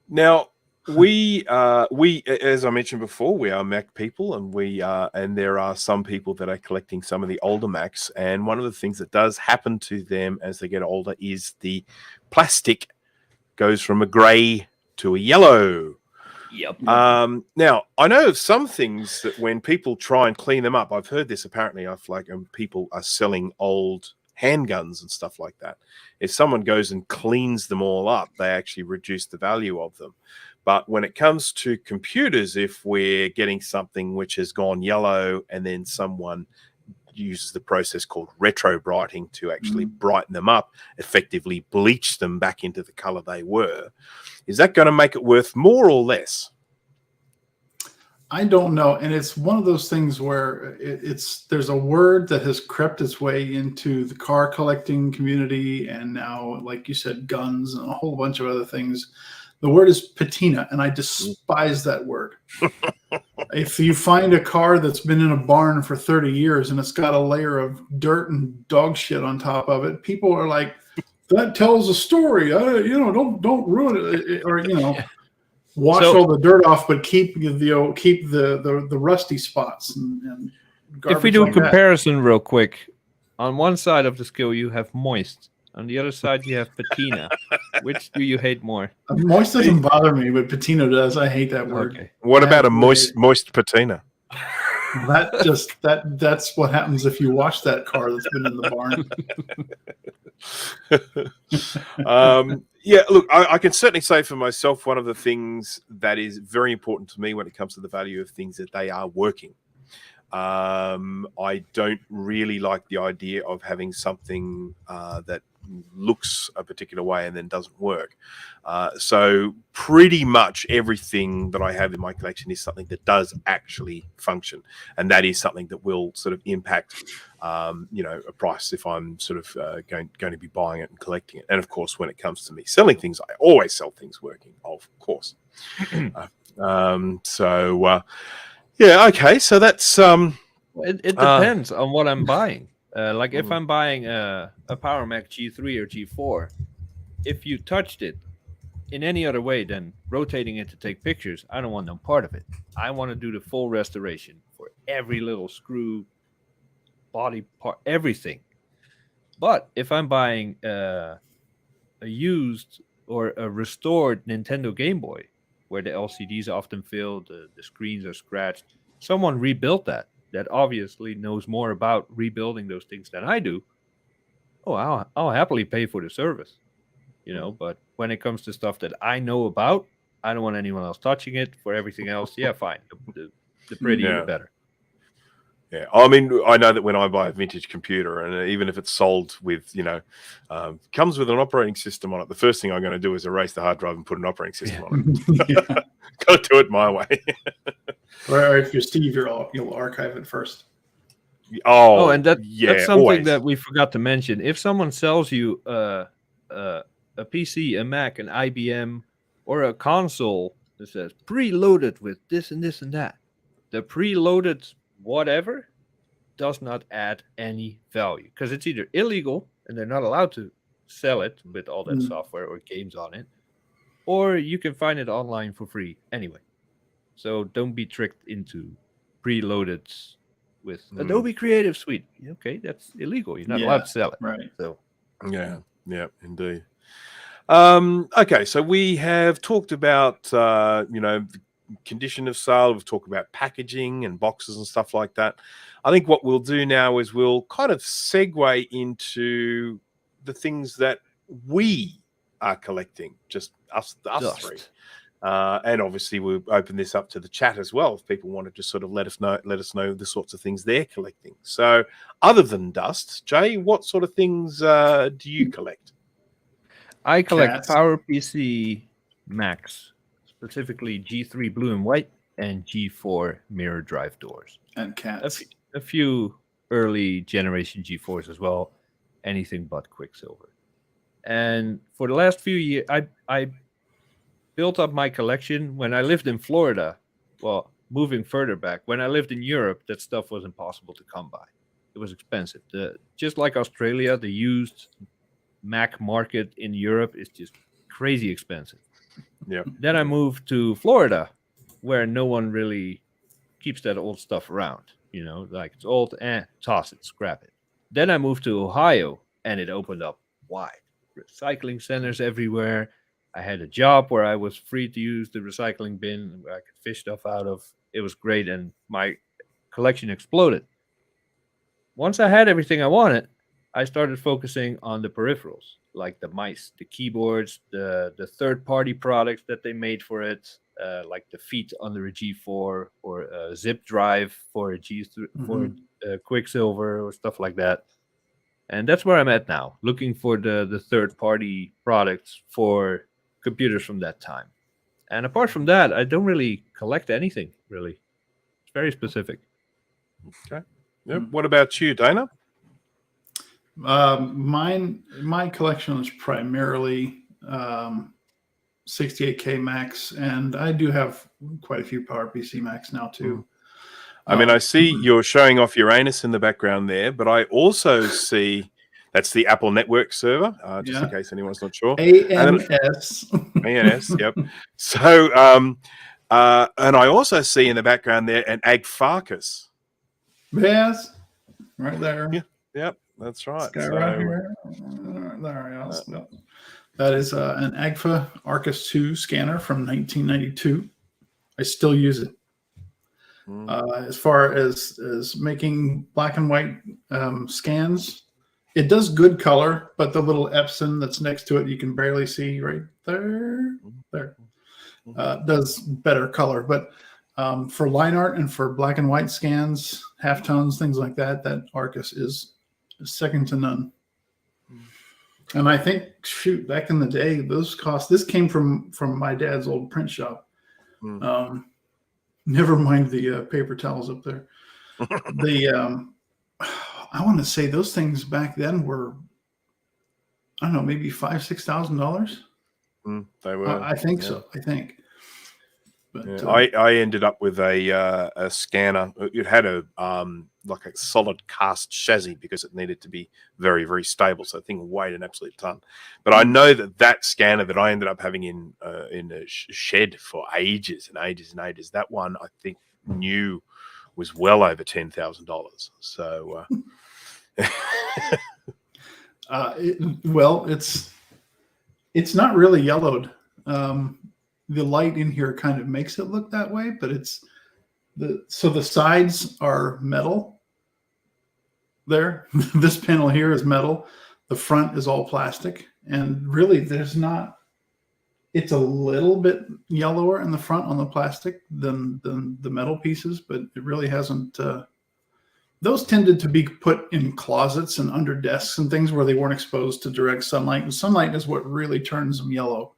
Now, we as I mentioned before, we are Mac people, and there are some people that are collecting some of the older Macs, and one of the things that does happen to them as they get older is the plastic goes from a gray to a yellow. Yep. Now, I know of some things that when people try and clean them up, I've heard this apparently, people are selling old handguns and stuff like that. If someone goes and cleans them all up, they actually reduce the value of them. But when it comes to computers, if we're getting something which has gone yellow and then someone uses the process called retro brighting to actually brighten them up, effectively bleach them back into the color they were, is that going to make it worth more or less? I don't know. And it's one of those things where there's a word that has crept its way into the car collecting community. And now, like you said, guns and a whole bunch of other things. The word is patina, and I despise that word. If you find a car that's been in a barn for 30 years and it's got a layer of dirt and dog shit on top of it, people are like, that tells a story. Don't ruin it, or wash all the dirt off, but keep the rusty spots. And if we do a comparison real quick, on one side of the scale you have moist. On the other side, you have patina. Which do you hate more? Moist doesn't bother me, but patina does. I hate that word. Okay. What about a moist patina? That's what happens if you wash that car that's been in the barn. Yeah, look, I can certainly say for myself, one of the things that is very important to me when it comes to the value of things that they are working. I don't really like the idea of having something that looks a particular way and then doesn't work. So pretty much everything that I have in my collection is something that does actually function, and that is something that will sort of impact, a price if I'm sort of going to be buying it and collecting it. And of course, when it comes to me selling things, I always sell things working, of course. Yeah, okay, so that's it depends on what I'm buying. If I'm buying a Power Mac G3 or G4, if you touched it in any other way than rotating it to take pictures, I don't want no part of it. I want to do the full restoration for every little screw, body part, everything. But if I'm buying a used or a restored Nintendo Game Boy, where the LCDs often fail, the screens are scratched, someone rebuilt that obviously knows more about rebuilding those things than I do. I'll happily pay for the service, but when it comes to stuff that I know about, I don't want anyone else touching it. For everything else, yeah, fine. The prettier, the better. Yeah, I mean, I know that when I buy a vintage computer, and even if it's sold with, comes with an operating system on it, the first thing I'm going to do is erase the hard drive and put an operating system on it. Got to do it my way. Or if you're Steve, you'll archive it first. And that's something always. that we forgot to mention. If someone sells you a PC, a Mac, an IBM, or a console that says preloaded with this and this and that, the preloaded whatever does not add any value because it's either illegal and they're not allowed to sell it with all that software or games on it, or you can find it online for free anyway. So don't be tricked into preloaded with Adobe Creative Suite. Okay, that's illegal. You're not allowed to sell it. Right. So yeah, indeed. Okay, so we have talked about condition of sale. We've talked about packaging and boxes and stuff like that. I think what we'll do now is we'll kind of segue into the things that we are collecting, just us three. And obviously we'll open this up to the chat as well if people want to just sort of let us know the sorts of things they're collecting. So other than dust, Jay, what sort of things do you collect? I collect Cats. PowerPC Max, specifically G3 blue and white and G4 mirror drive doors. And cats. A few early generation G4s as well, anything but Quicksilver. And for the last few years, I built up my collection when I lived in Florida. Well, moving further back, when I lived in Europe, that stuff was impossible to come by. It was expensive. Just like Australia, the used Mac market in Europe is just crazy expensive. Yeah. Then I moved to Florida, where no one really keeps that old stuff around. You know, like it's old, toss it, scrap it. Then I moved to Ohio, and it opened up wide. Recycling centers everywhere. I had a job where I was free to use the recycling bin, where I could fish stuff out of. It was great, and my collection exploded. Once I had everything I wanted, I started focusing on the peripherals, like the mice, the keyboards, the third-party products that they made for it, like the feet under a G4 or a zip drive for a G3 for Quicksilver or stuff like that. And that's where I'm at now, looking for the third-party products for computers from that time. And apart from that, I don't really collect anything, really. It's very specific. Okay. Yep. What about you, Dana? My collection is primarily 68K Macs, and I do have quite a few PowerPC Macs now too. I mean, I see you're showing off Uranus in the background there, but I also see that's the Apple Network server, just in case anyone's not sure. ANS. ANS, yep. So, and I also see in the background there an Agfarkas. Yes, right there. Yeah, yep, that's right. This guy right here. There he is. That is an Agfa Arcus 2 scanner from 1992. I still use it. As far as making black and white scans, it does good color, but the little Epson that's next to it, you can barely see right there. Does better color. But for line art and for black and white scans, halftones, things like that, that Arcus is second to none. And I think, shoot, back in the day, those costs. This came from my dad's old print shop. Never mind the paper towels up there. I want to say those things back then were, I don't know, maybe $5,000-$6,000. They were. I think so. I think. But, I ended up with a scanner. It had a like a solid cast chassis because it needed to be very, very stable. So the thing weighed an absolute ton. But I know that scanner that I ended up having in a shed for ages and ages and ages, that one I think new was well over $10,000. So, well, it's not really yellowed. The light in here kind of makes it look that way, but so the sides are metal. There, this panel here is metal. The front is all plastic, and really, there's not. It's a little bit yellower in the front on the plastic than the metal pieces, but it really hasn't. Those tended to be put in closets and under desks and things where they weren't exposed to direct sunlight, and sunlight is what really turns them yellow.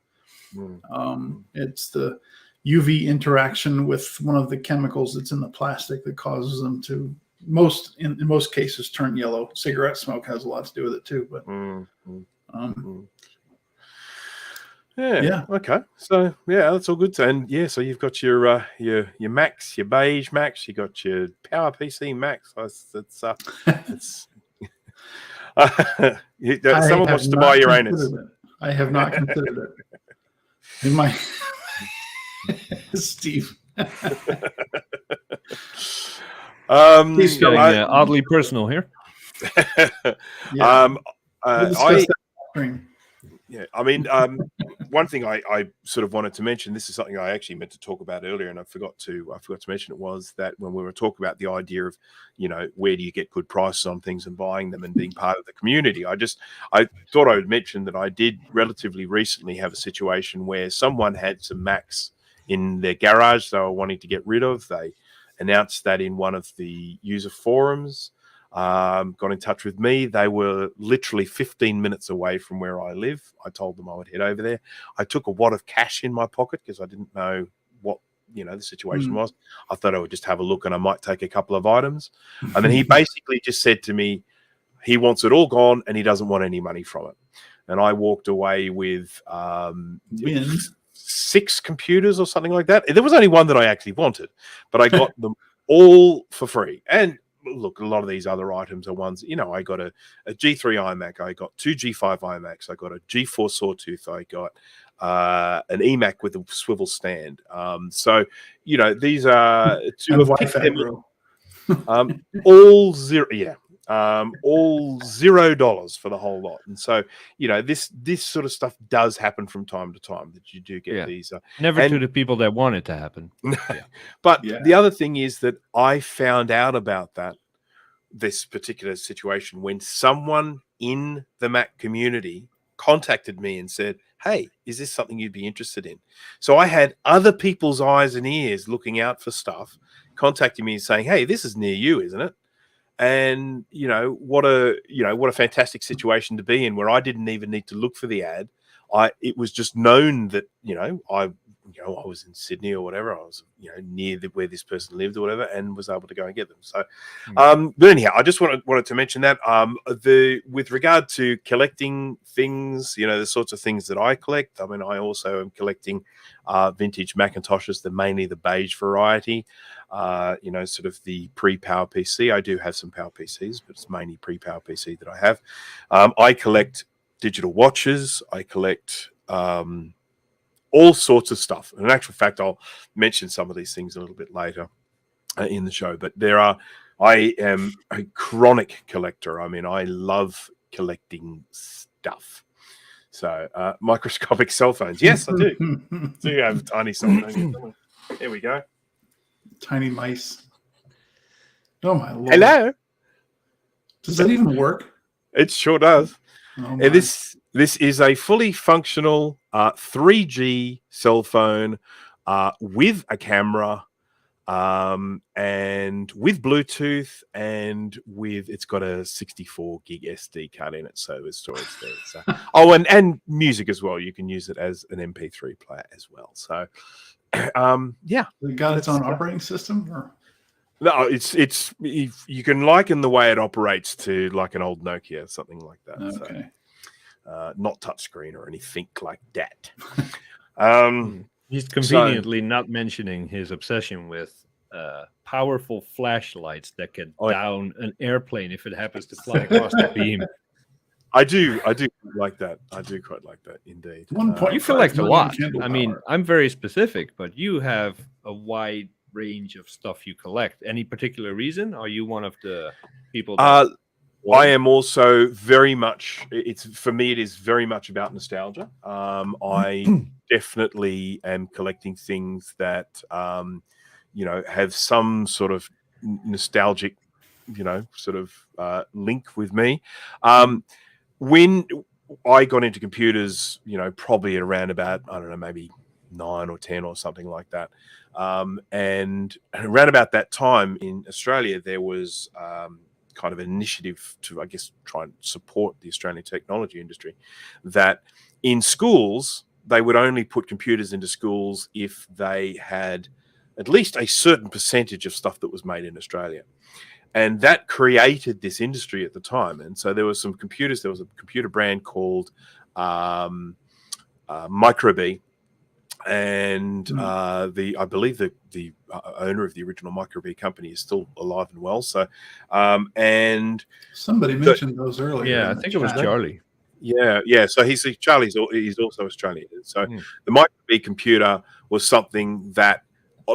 It's the UV interaction with one of the chemicals that's in the plastic that causes them to in most cases turn yellow. Cigarette smoke has a lot to do with it too, but yeah, okay, so yeah, that's all good. And yeah, so you've got your Macs, your beige Macs, you got your PowerPC Macs. That's someone wants to buy Uranus. I have not considered it. In my Steve. He's getting oddly personal here. Yeah, I mean, one thing I sort of wanted to mention. This is something I actually meant to talk about earlier, and I forgot to mention it. Was that when we were talking about the idea of, where do you get good prices on things and buying them and being part of the community? I thought I would mention that I did relatively recently have a situation where someone had some Macs in their garage they were wanting to get rid of. They announced that in one of the user forums. Got in touch with me. They were literally 15 minutes away from where I live. I told them I would head over there. I took a wad of cash in my pocket because I didn't know what the situation was. I thought I would just have a look and I might take a couple of items. And then he basically just said to me, he wants it all gone and he doesn't want any money from it. And I walked away with 6 computers or something like that. There was only one that I actually wanted, but I got them all for free. And look, a lot of these other items are ones, I got a G3 iMac, I got 2 G5 iMacs, I got a G4 Sawtooth, I got an eMac with a swivel stand. So, these are all zero, all $0 for the whole lot. And so, this sort of stuff does happen from time to time, that you do get these. Never to the people that want it to happen. But the other thing is that I found out about this particular situation when someone in the Mac community contacted me and said, hey, is this something you'd be interested in? So I had other people's eyes and ears looking out for stuff, contacting me and saying, hey, this is near you, isn't it? And what a fantastic situation to be in, where I didn't even need to look for the ad. It was just known that I was in Sydney or whatever. I was near where this person lived or whatever, and was able to go and get them. So, but anyhow, I just wanted to mention that with regard to collecting things, the sorts of things that I collect. I mean, I also am collecting vintage Macintoshes, mainly the beige variety. Sort of the pre-Power PC. I do have some Power PCs, but it's mainly pre-Power PC that I have. I collect digital watches. I collect all sorts of stuff. And in actual fact, I'll mention some of these things a little bit later in the show. But I am a chronic collector. I mean, I love collecting stuff. So microscopic cell phones. Yes, I do. Do you have tiny cell phones? There we go. Tiny mice. Oh my Lord. Hello. Does that even work? It sure does. Oh This is a fully functional 3G cell phone with a camera and with Bluetooth, and it's got a 64 gig SD card in it, so it's storage there. So, and music as well. You can use it as an MP3 player as well. So, yeah. It got its own operating system, or? No, it's you can liken the way it operates to like an old Nokia, something like that. Okay. So, not touchscreen or anything like that. He's conveniently not mentioning his obsession with powerful flashlights that can down an airplane if it happens to fly across the beam. I do like that. I do quite like that indeed. You collect a lot. I mean, I'm very specific, but you have a wide range of stuff you collect. Any particular reason? Are you one of the people that I am also very much, for me, it is very much about nostalgia. I definitely am collecting things that, have some sort of nostalgic, sort of link with me. When I got into computers, probably at around about, I don't know, maybe 9 or 10 or something like that. And around about that time in Australia, there was kind of an initiative to, I guess, try and support the Australian technology industry, that in schools, they would only put computers into schools if they had at least a certain percentage of stuff that was made in Australia. And that created this industry at the time. And so there were some computers. There was a computer brand called Microbee. And I believe the owner of the original Microbee company is still alive and well. So, and somebody mentioned those earlier. Yeah, I think it was Charlie. Yeah. So he's also Australian. So the Microbee computer was something that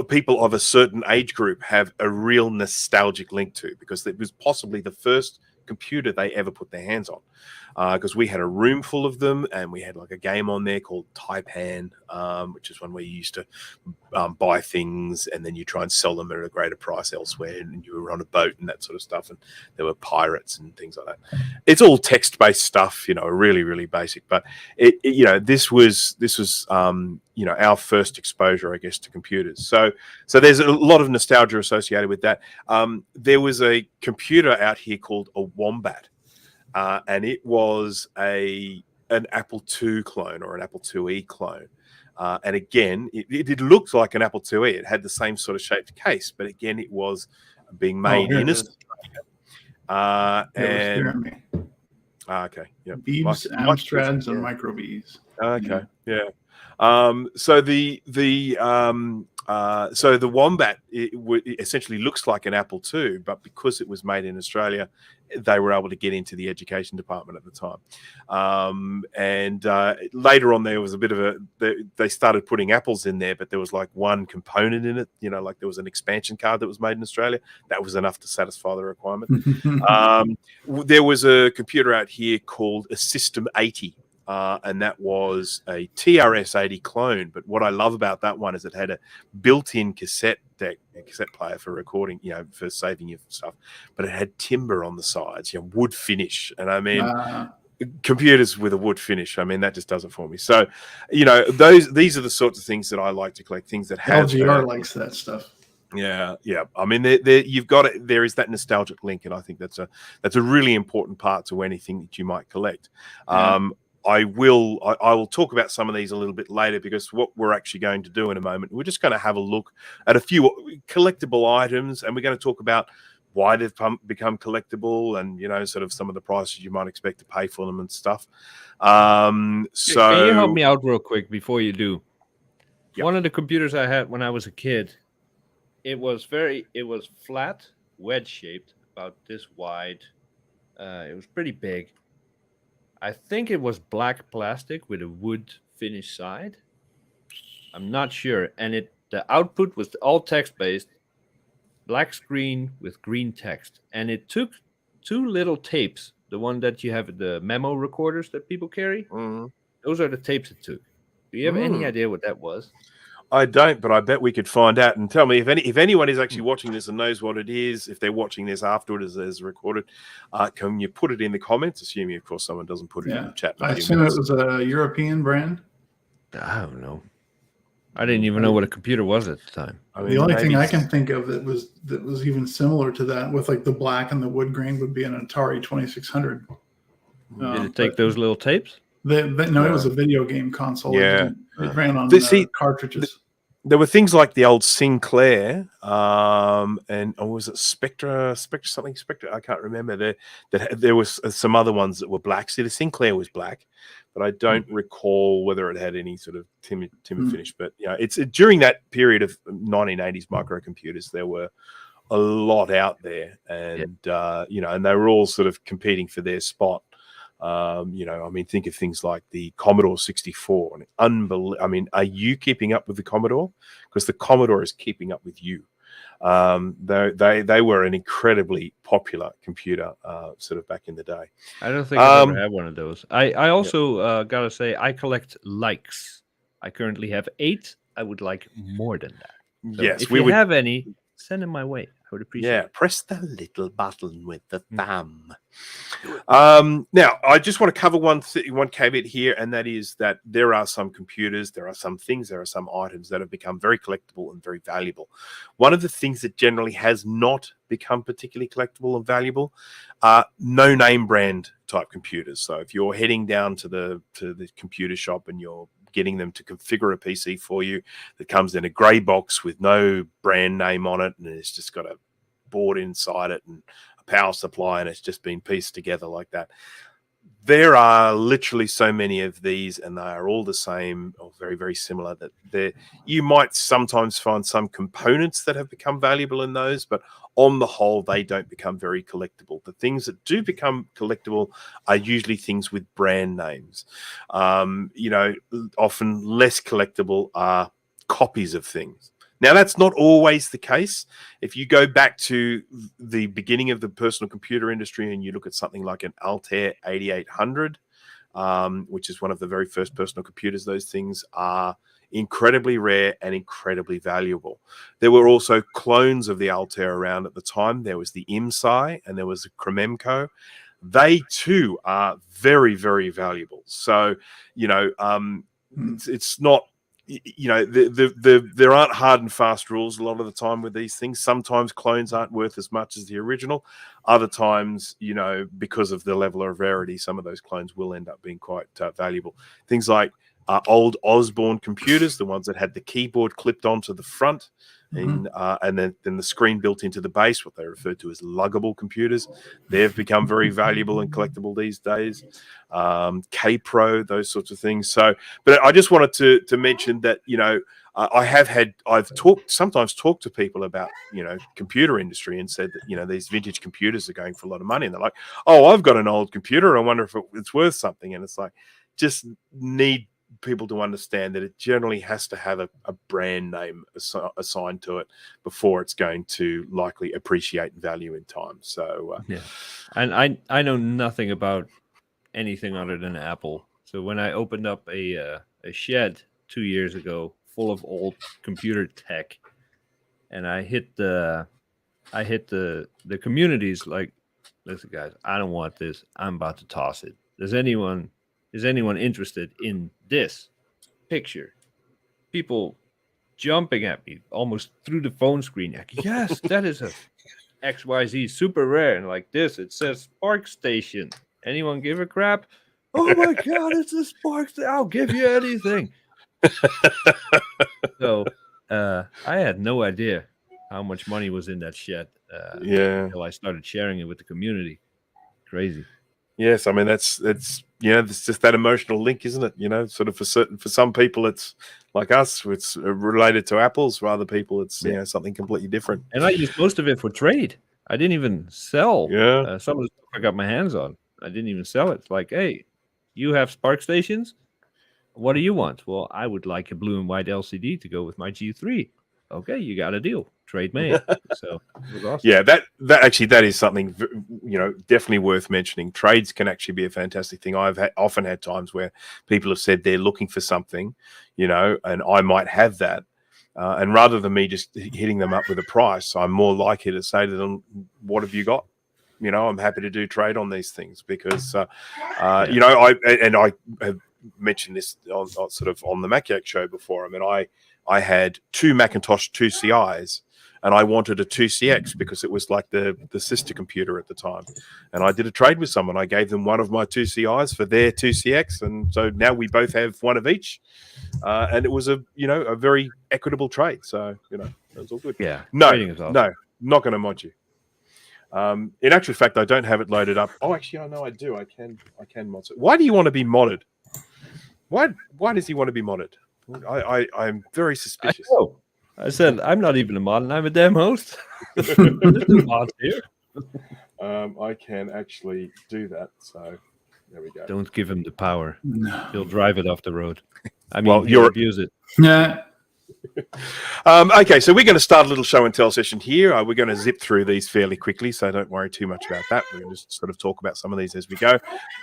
people of a certain age group have a real nostalgic link to, because it was possibly the first computer they ever put their hands because we had a room full of them, and we had like a game on there called Taipan, which is one where you used to buy things and then you try and sell them at a greater price elsewhere, and you were on a boat and that sort of stuff, and there were pirates and things like that. It's all text-based stuff, really, really basic. But this was our first exposure, I guess, to computers. So there's a lot of nostalgia associated with that. There was a computer out here called a Wombat, and it was an Apple II clone or an Apple IIe clone. And again, it looked like an Apple IIe. It had the same sort of shaped case, but again, it was being made in Australia. Okay, yeah, Beebs, Amstrads, and Micro Bees. Okay, yeah. So the Wombat it essentially looks like an Apple II, but because it was made in Australia, they were able to get into the education department at the time. And later on, there was a bit of they started putting apples in there, but there was like one component in it, like there was an expansion card that was made in Australia. That was enough to satisfy the requirement. There was a computer out here called a System 80. And that was a TRS-80 clone. But what I love about that one is it had a built-in cassette deck, a cassette player for recording, for saving your stuff. But it had timber on the sides, wood finish. And I mean, computers with a wood finish, that just does it for me. So, these are the sorts of things that I like to collect, things that have... LGR likes that stuff. Yeah. I mean, you've got it. There is that nostalgic link, and I think that's a really important part to anything that you might collect. Yeah. I will talk about some of these a little bit later, because what we're actually going to do in a moment, we're just going to have a look at a few collectible items, and we're going to talk about why they've become collectible, and sort of some of the prices you might expect to pay for them and stuff. So can you help me out real quick before you do? Yep. One of the computers I had when I was a kid, it was flat, wedge shaped, about this wide. It was pretty big. I think it was black plastic with a wood finish side. I'm not sure. And the output was all text-based, black screen with green text. And it took 2 little tapes, the one that you have, the memo recorders that people carry. Mm-hmm. Those are the tapes it took. Do you have any idea what that was? I don't, but I bet we could find out. And tell me if anyone is actually watching this and knows what it is, if they're watching this afterwards as recorded, can you put it in the comments? Assuming, of course, someone doesn't put it in the chat. I assume it was a European brand. I don't know. I didn't even know what a computer was at the time. The only thing I can think of that was even similar to that, with like the black and the wood grain, would be an Atari 2600. Did it take those little tapes? No, it was a video game console. Yeah. It ran on cartridges. There were things like the old Sinclair, and was it Spectra? I can't remember. There was some other ones that were black. See, the Sinclair was black, but I don't recall whether it had any sort of timber finish. But it's during that period of 1980s microcomputers, there were a lot out there, and and they were all sort of competing for their spot. Think of things like the Commodore 64. Are you keeping up with the Commodore? Because the Commodore is keeping up with you. They were an incredibly popular computer, sort of back in the day. I don't think I've ever had one of those. I also gotta say, I collect likes. I currently have 8. I would like more than that. So yes, if you have any, send them my way. I would appreciate it. Press the little button with the thumb. Now, I just want to cover one caveat here, and that is that there are some computers, there are some things, there are some items that have become very collectible and very valuable. One of the things that generally has not become particularly collectible and valuable are no-name brand type computers. So if you're heading down to the computer shop and you're getting them to configure a PC for you that comes in a grey box with no brand name on it, and it's just got a board inside it and a power supply, and it's just been pieced together like that. There are literally so many of these, and they are all the same or very, very similar, that you might sometimes find some components that have become valuable in those, but on the whole, they don't become very collectible. The things that do become collectible are usually things with brand names. Often less collectible are copies of things. Now, that's not always the case. If you go back to the beginning of the personal computer industry and you look at something like an Altair 8800, which is one of the very first personal computers, those things are incredibly rare and incredibly valuable. There were also clones of the Altair around at the time. There was the IMSI and there was the Kremenko. They too are very, very valuable. So, it's not, there aren't hard and fast rules a lot of the time with these things. Sometimes clones aren't worth as much as the original. Other times, because of the level of rarity, some of those clones will end up being quite valuable. Things like old Osborne computers, the ones that had the keyboard clipped onto the front, and then the screen built into the base, what they refer to as luggable computers. They've become very valuable and collectible these days. K-Pro, those sorts of things. So, but I just wanted to mention that, I've sometimes talked to people about, computer industry and said that, these vintage computers are going for a lot of money. And they're like, oh, I've got an old computer. I wonder if it's worth something. And it's like, just need people to understand that it generally has to have a brand name assigned to it before it's going to likely appreciate value in time. So yeah, and I know nothing about anything other than Apple. So when I opened up a shed 2 years ago full of old computer tech, and I hit the communities like, listen guys, I don't want this. I'm about to toss it. Is anyone interested in this picture? People jumping at me almost through the phone screen. Like, yes, that is a XYZ super rare. And like this, it says Spark Station. Anyone give a crap? Oh my God, it's a Spark Station. I'll give you anything. So I had no idea how much money was in that shed until I started sharing it with the community. Crazy. Yes, I mean it's just that emotional link, isn't it? Sort of for some people it's like us, it's related to apples. For other people, it's something completely different. And I used most of it for trade. I didn't even sell. Some of the stuff I got my hands on, I didn't even sell it. It's like, hey, you have Spark Stations. What do you want? Well, I would like a blue and white LCD to go with my G3. Okay, you got a deal. Trade made. So it was awesome. Yeah, that is something definitely worth mentioning. Trades can actually be a fantastic thing. I've often had times where people have said they're looking for something, and I might have that, and rather than me just hitting them up with a price, I'm more likely to say to them, "What have you got?" I'm happy to do trade on these things because I have mentioned this sort of on the Maciac show before. I mean, I had two Macintosh 2CIs, and I wanted a 2CX because it was like the sister computer at the time. And I did a trade with someone. I gave them one of my 2CIs for their 2CX, and so now we both have one of each. And it was a very equitable trade. So it was all good. Yeah. No, awesome. No, not going to mod you. In actual fact, I don't have it loaded up. Oh, actually, I know I do. I can mod it. Why do you want to be modded? Why does he want to be modded? I'm very suspicious. I said I'm not even a mod, and I'm a damn host. There's no mods here. I can actually do that. So there we go. Don't give him the power. No. He'll drive it off the road. I mean, Well, you'll abuse it. Yeah. Okay, so we're going to start a little show and tell session here. We're going to zip through these fairly quickly, so don't worry too much about that. We're going to just sort of talk about some of these as we go.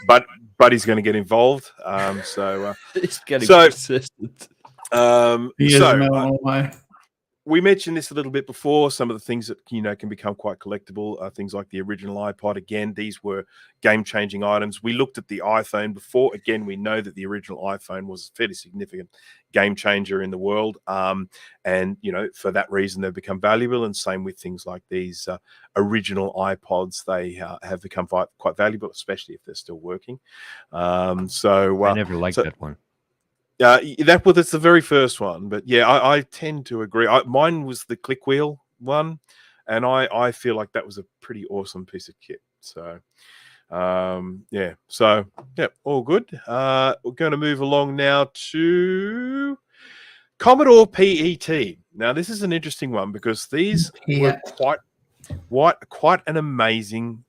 But Buddy's going to get involved. He's getting persistent. We mentioned this a little bit before. Some of the things that can become quite collectible are things like the original iPod. Again, these were game-changing items. We looked at the iPhone before. Again, we know that the original iPhone was a fairly significant game changer in the world, and for that reason they've become valuable. And same with things like these original iPods. They have become quite valuable, especially if they're still working. I never liked that one. That's the very first one, but yeah, I tend to agree. Mine was the click wheel one, and I feel like that was a pretty awesome piece of kit. So, all good. We're going to move along now to Commodore PET. Now, this is an interesting one because these were quite an amazing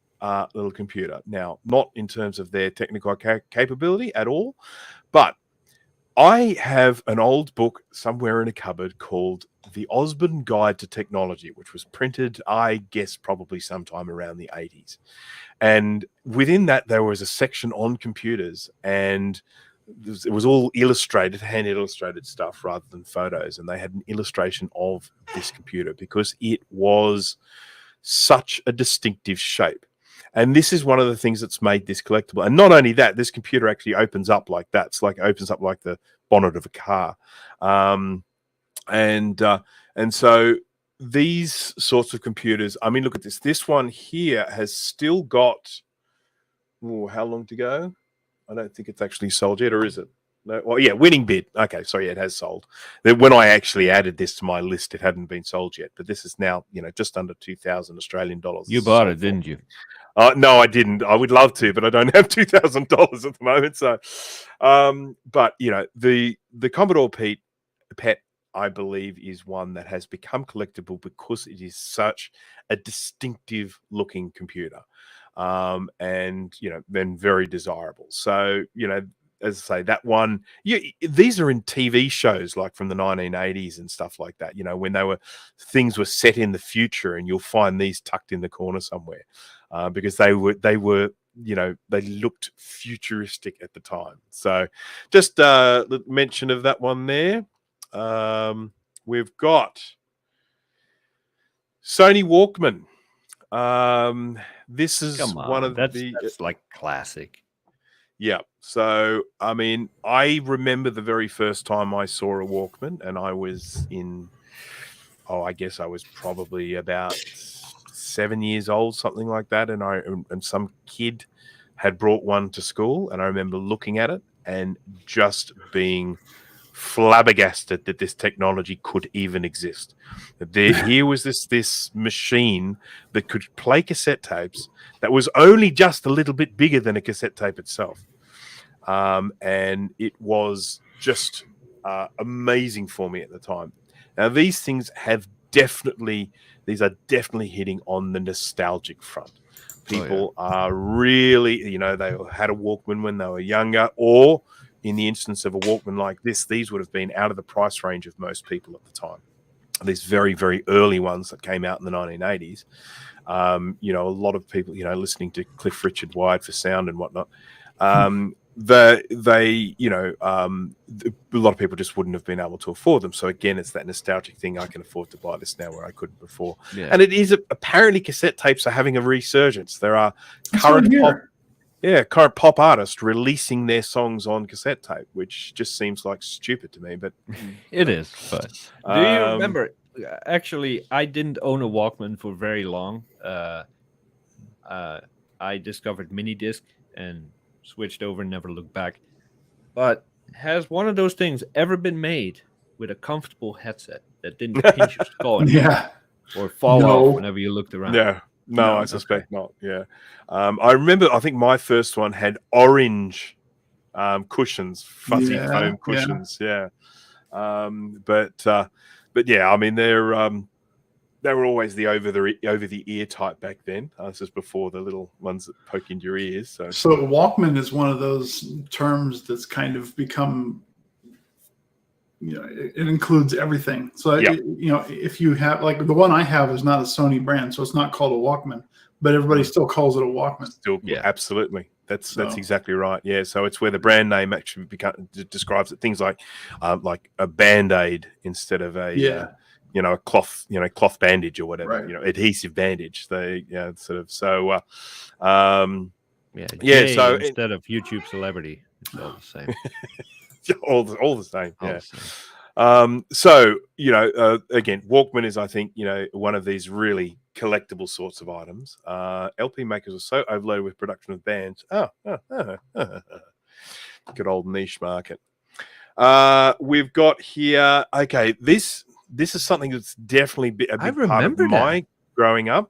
little computer. Now, not in terms of their technical capability at all, but I have an old book somewhere in a cupboard called The Osborne Guide to Technology, which was printed, I guess, probably sometime around the 80s. And within that, there was a section on computers, and it was all illustrated, hand illustrated stuff rather than photos. And they had an illustration of this computer because it was such a distinctive shape. And this is one of the things that's made this collectible. And not only that, this computer actually opens up like that. It's like opens up like the bonnet of a car. And so these sorts of computers, I mean, look at this. This one here has still got, how long to go? I don't think it's actually sold yet, or is it? No, well, yeah, winning bid. Okay, sorry, it has sold. When I actually added this to my list, it hadn't been sold yet, but this is now, just under 2,000 Australian dollars. You bought it, didn't you? No, I didn't. I would love to, but I don't have $2,000 at the moment. So, but the Commodore PET, I believe, is one that has become collectible because it is such a distinctive looking computer, and then very desirable. So, as I say, that one, these are in TV shows like from the 1980s and stuff like that, when things were set in the future, and you'll find these tucked in the corner somewhere, because they looked futuristic at the time. So just mention of that one there. We've got Sony Walkman. This is one of that's like classic. Yeah. So, I mean, I remember the very first time I saw a Walkman, and I was I guess I was probably about 7 years old, something like that. And some kid had brought one to school, and I remember looking at it and just being flabbergasted that this technology could even exist. Here was this machine that could play cassette tapes that was only just a little bit bigger than a cassette tape itself. And it was just amazing for me at the time. Now, these things are definitely hitting on the nostalgic front. People are really, they had a Walkman when they were younger, or in the instance of a Walkman like this, these would have been out of the price range of most people at the time. These very, very early ones that came out in the 1980s. A lot of people, listening to Cliff Richard Wired for sound and whatnot. A lot of people just wouldn't have been able to afford them. So again, it's that nostalgic thing. I can afford to buy this now where I couldn't before. Yeah. And it is apparently cassette tapes are having a resurgence. There are current pop artists releasing their songs on cassette tape, which just seems like stupid to me. But it is. But do you remember? Actually, I didn't own a Walkman for very long. I discovered mini disc and switched over and never looked back. But has one of those things ever been made with a comfortable headset that didn't pinch your skull or fall off whenever you looked around? Yeah. No, I suspect not. Yeah. I remember, I think my first one had orange cushions, fuzzy foam cushions. Yeah. But yeah, I mean, they were always the over the ear type back then. This is before the little ones that poke into your ears. So Walkman is one of those terms that's kind of become, it includes everything. So if you have, like, the one I have is not a Sony brand, so it's not called a Walkman, but everybody still calls it a Walkman. Absolutely. That's exactly right. Yeah. So it's where the brand name actually describes it. Things like a Band-Aid instead of a a cloth bandage or whatever, right. Adhesive bandage. They sort of so so instead of YouTube celebrity, it's all the same. all the same. All yeah. the same. So again, Walkman is, I think, one of these really collectible sorts of items. LP makers are so overloaded with production of bands. Good old niche market. We've got here. Okay, this is something that's definitely a big part of my growing up.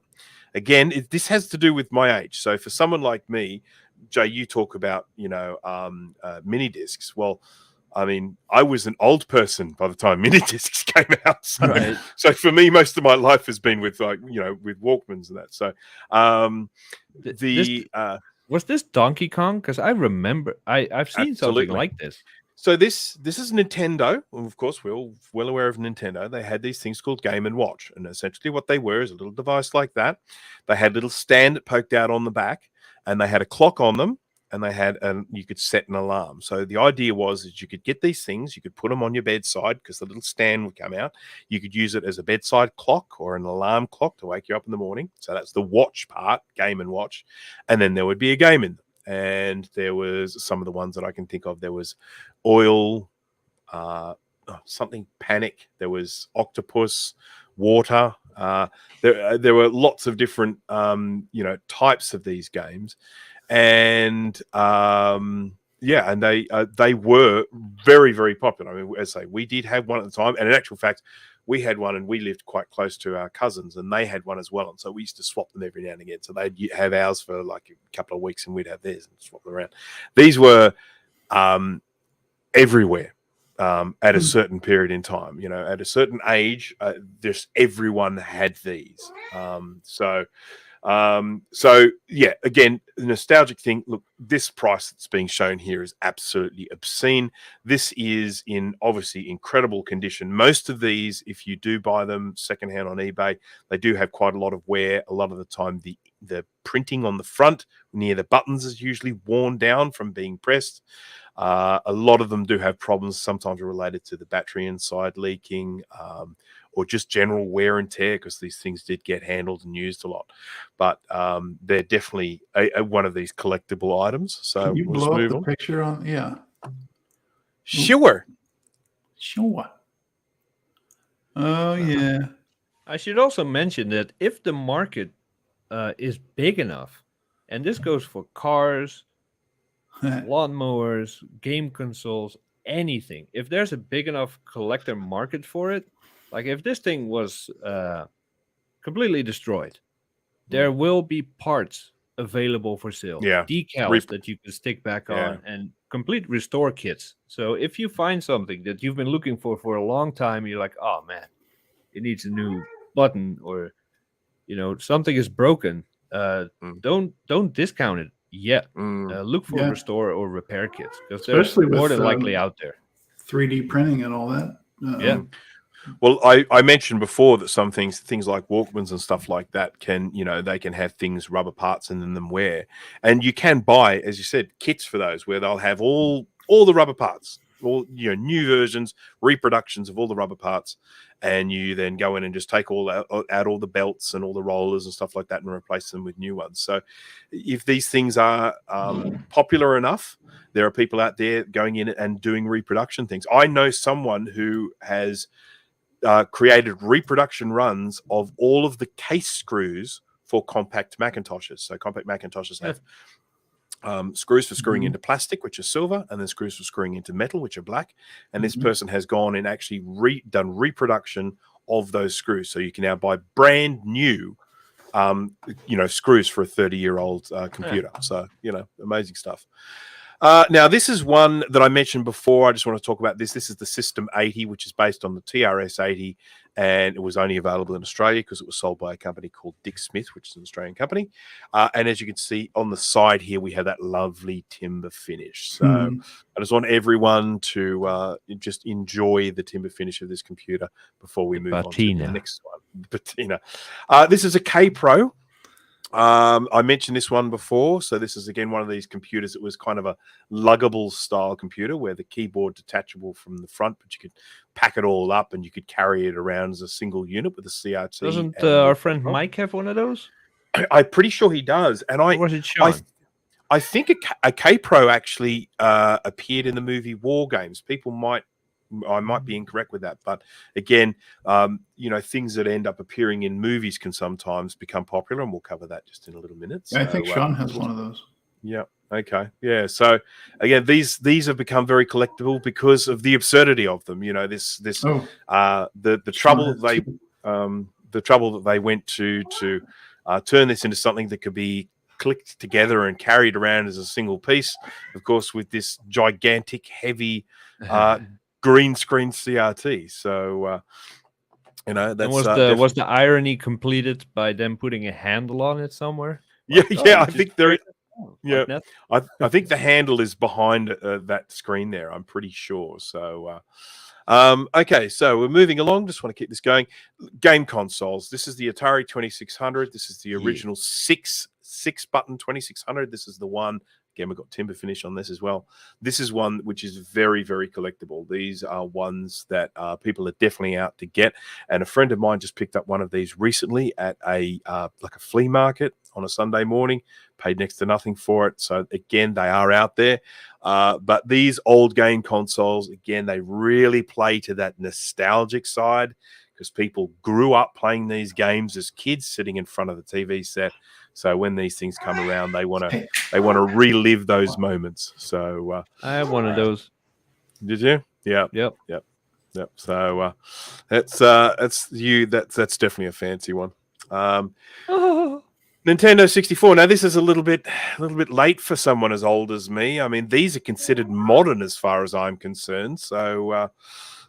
Again, this has to do with my age. So for someone like me, Jay, you talk about mini discs. Well, I mean, I was an old person by the time mini discs came out. So for me, most of my life has been with with Walkmans and that. So was this Donkey Kong? Because I remember I've seen something like this. So this is Nintendo. Well, of course, we're all well aware of Nintendo. They had these things called Game and Watch, and essentially what they were is a little device like that. They had a little stand that poked out on the back, and they had a clock on them, and they had you could set an alarm. So the idea was that you could get these things, you could put them on your bedside because the little stand would come out. You could use it as a bedside clock or an alarm clock to wake you up in the morning. So that's the watch part, Game and Watch, and then there would be a game in them. And there was some of the ones that I can think of. There was Oil, something Panic. There was Octopus, Water. There were lots of different types of these games, and and they were very, very popular. I mean, as I say, we did have one at the time, and in actual fact, we had one, and we lived quite close to our cousins, and they had one as well. And so we used to swap them every now and again. So they'd have ours for like a couple of weeks, and we'd have theirs and swap them around. These were everywhere at a certain period in time. At a certain age, just everyone had these. Again, the nostalgic thing. Look, this price that's being shown here is absolutely obscene. This is in obviously incredible condition. Most of these, if you do buy them secondhand on eBay, they do have quite a lot of wear. A lot of the time, the printing on the front near the buttons is usually worn down from being pressed. A lot of them do have problems, sometimes related to the battery inside leaking, or just general wear and tear, because these things did get handled and used a lot. But they're definitely one of these collectible items. So can you blow up the picture on? Yeah. Sure. Oh, yeah. I should also mention that if the market is big enough, and this goes for cars, lawnmowers, game consoles, anything, if there's a big enough collector market for it, like if this thing was completely destroyed, there will be parts available for sale. Yeah. Decals that you can stick back on, and complete restore kits. So if you find something that you've been looking for a long time, you're like, oh man, it needs a new button, or something is broken, don't discount it yet. Look for restore or repair kits, because they're more than likely out there. 3D printing and all that. Well, I mentioned before that some things like Walkmans and stuff like that can, they can have things, rubber parts in them wear. And you can buy, as you said, kits for those where they'll have all the rubber parts, all new versions, reproductions of all the rubber parts. And you then go in and just take out all the belts and all the rollers and stuff like that and replace them with new ones. So if these things are popular enough, there are people out there going in and doing reproduction things. I know someone who has created reproduction runs of all of the case screws for compact Macintoshes. So compact Macintoshes have screws for screwing into plastic, which are silver, and then screws for screwing into metal, which are black. And this person has gone and actually done reproduction of those screws. So you can now buy brand new, screws for a 30-year-old computer. So, amazing stuff. Now, this is one that I mentioned before. I just want to talk about this. This is the System 80, which is based on the TRS 80, and it was only available in Australia because it was sold by a company called Dick Smith, which is an Australian company. And as you can see on the side here, we have that lovely timber finish. So I just want everyone to just enjoy the timber finish of this computer before we move on to the next one. Patina. This is a K Pro. I mentioned this one before. So this is, again, one of these computers that was kind of a luggable style computer where the keyboard detachable from the front, but you could pack it all up and you could carry it around as a single unit with a CRT. Doesn't our friend Mike have one of those? I'm pretty sure he does. And I think a K Pro actually appeared in the movie War Games. I might be incorrect with that, but again, things that end up appearing in movies can sometimes become popular, and we'll cover that just in a little minute. So, I think Sean has one of those. Yeah. Okay. Yeah. So again, these have become very collectible because of the absurdity of them. The trouble that they went to turn this into something that could be clicked together and carried around as a single piece. Of course, with this gigantic, heavy. Green screen CRT. So, that's was the irony completed by them putting a handle on it somewhere? I think there. Yeah. Like I think the handle is behind that screen there. I'm pretty sure. So, okay, so we're moving along. Just want to keep this going. Game consoles. This is the Atari 2600. This is the original six button 2600. This is the one. Again, we've got timber finish on this as well. This is one which is very, very collectible. These are ones that people are definitely out to get. And a friend of mine just picked up one of these recently at a like a flea market on a Sunday morning. Paid next to nothing for it. So again, they are out there. But these old game consoles, again, they really play to that nostalgic side because people grew up playing these games as kids sitting in front of the TV set. So when these things come around, they want to relive those moments. So I have one of those. did you? Yeah. Yep. So that's you. That's definitely a fancy one. Nintendo 64. Now this is a little bit late for someone as old as me. I mean, these are considered modern as far as I'm concerned. So,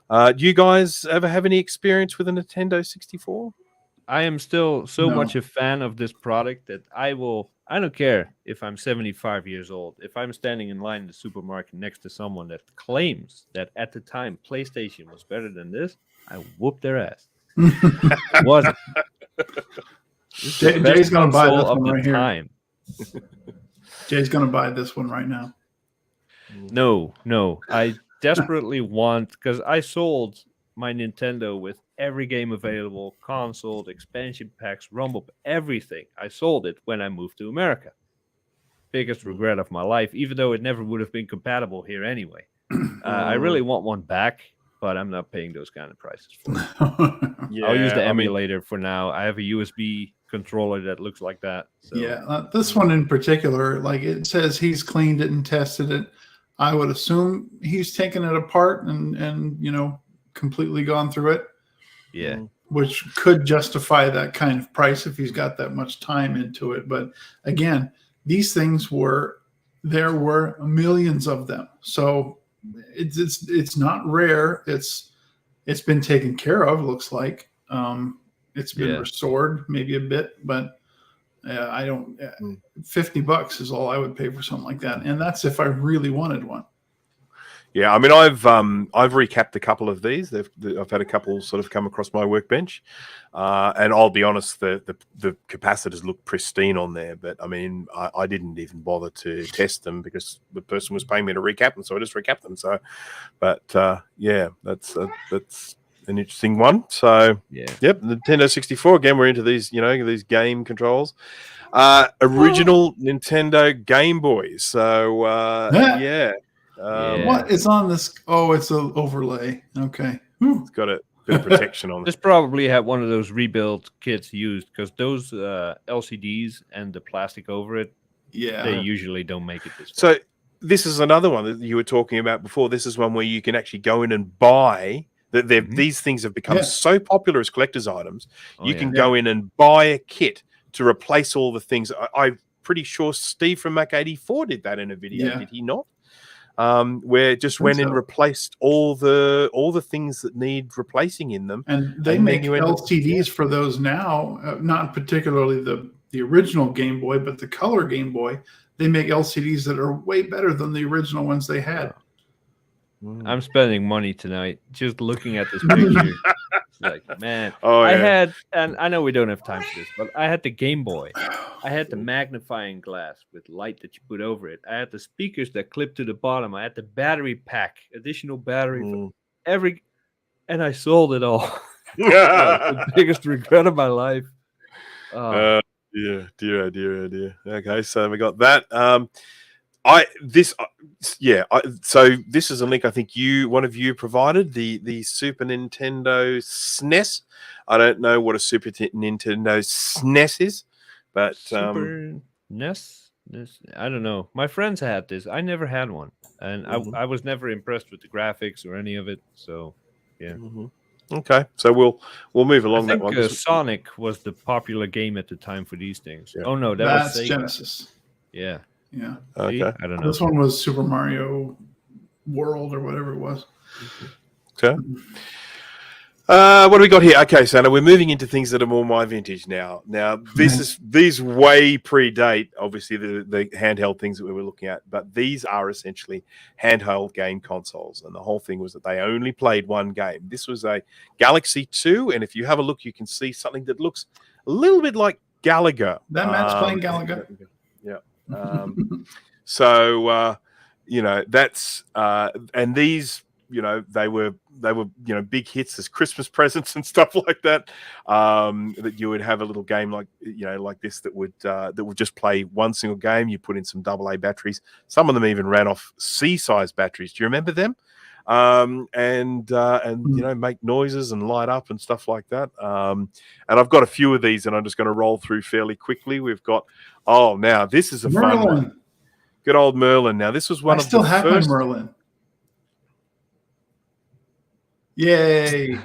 do you guys ever have any experience with a Nintendo 64? I am still so much a fan of this product that I don't care if I'm 75 years old. If I'm standing in line in the supermarket next to someone that claims that at the time PlayStation was better than this, I whoop their ass. Wasn't. Jay's going to buy this one right here. Jay's going to buy this one right now. No. I desperately want, because I sold my Nintendo with every game available, console, expansion packs, Rumble, everything. I sold it when I moved to America. Biggest regret of my life, even though it never would have been compatible here anyway. I really want one back, but I'm not paying those kind of prices for it. Yeah, I'll use the emulator for now. I have a USB controller that looks like that. So. Yeah, this one in particular, like it says he's cleaned it and tested it. I would assume he's taken it apart and completely gone through it. Yeah. Which could justify that kind of price if he's got that much time into it. But again, these things there were millions of them. So it's not rare. It's been taken care of, looks like. It's been restored maybe a bit, but I don't. $50 is all I would pay for something like that, and that's if I really wanted one. Yeah, I mean, I've recapped a couple of these. I've had a couple sort of come across my workbench, and I'll be honest, the capacitors look pristine on there. But I mean, I didn't even bother to test them because the person was paying me to recap them, so I just recapped them. So, but yeah, that's an interesting one. So, yep, Nintendo 64. Again, we're into these, these game controls. Original Nintendo Game Boys. So, yeah. What is on this? Oh, it's an overlay. Okay. It's got a bit of protection on it. This probably had one of those rebuild kits used because those LCDs and the plastic over it, they usually don't make it this way. So this is another one that you were talking about before. This is one where you can actually go in and buy. These things have become so popular as collector's items. You can go in and buy a kit to replace all the things. I'm pretty sure Steve from Mac 84 did that in a video. Did he not? Where it just went and replaced all the things that need replacing in them. And they make LCDs for those now, not particularly the original Game Boy, but the color Game Boy. They make LCDs that are way better than the original ones they had. I'm spending money tonight just looking at this picture. Like, man, I had, and I know we don't have time for this, but I had the Game Boy. I had the magnifying glass with light that you put over it. I had the speakers that clip to the bottom. I had the battery pack, additional battery for and I sold it all. The biggest regret of my life. Dear. Okay, so we got that. So this is a link I think one of you provided, the Super Nintendo SNES. I don't know what a Super Nintendo SNES is, but Super NES? I don't know. My friends had this. I never had one, and I was never impressed with the graphics or any of it. So, yeah. Okay, so we'll move along that one. Sonic was the popular game at the time for these things. Yeah. Oh no, that's Sega. Genesis. Yeah. Yeah. Okay. I don't know. This one was Super Mario World or whatever it was. Okay. What do we got here? Okay, so now we're moving into things that are more my vintage now. Now, these way predate, obviously, the handheld things that we were looking at, but these are essentially handheld game consoles. And the whole thing was that they only played one game. This was a Galaxy 2, and if you have a look, you can see something that looks a little bit like Galaga. That Matt's playing Galaga. Yeah. So, that's and these, they were big hits as Christmas presents and stuff like that. That you would have a little game like this that would just play one single game. You put in some AA batteries. Some of them even ran off C-size batteries. Do you remember them? And make noises and light up and stuff like that. And I've got a few of these, and I'm just going to roll through fairly quickly. We've got now this is a fun one. Good old Merlin. Now this was one of the first. I still have my Merlin. Yay!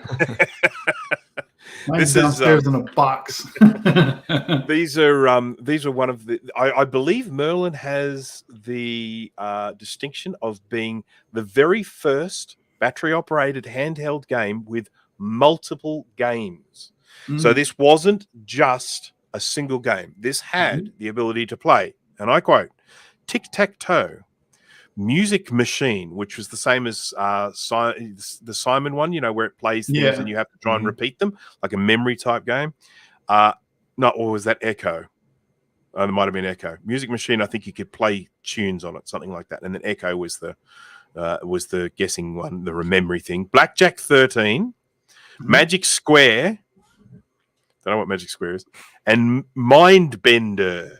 Mine's downstairs in a box. These are one of the. I believe Merlin has the distinction of being the very first battery-operated handheld game with multiple games. So this wasn't just a single game. This had the ability to play, and I quote, tic-tac-toe, Music Machine, which was the same as the Simon one, where it plays things and you have to try and repeat them, like a memory type game. Or was that Echo? There might have been Echo. Music Machine, I think you could play tunes on it, something like that. And then Echo was the guessing one, the memory thing. Blackjack 13, Magic Square. Don't know what Magic Square is. And Mindbender.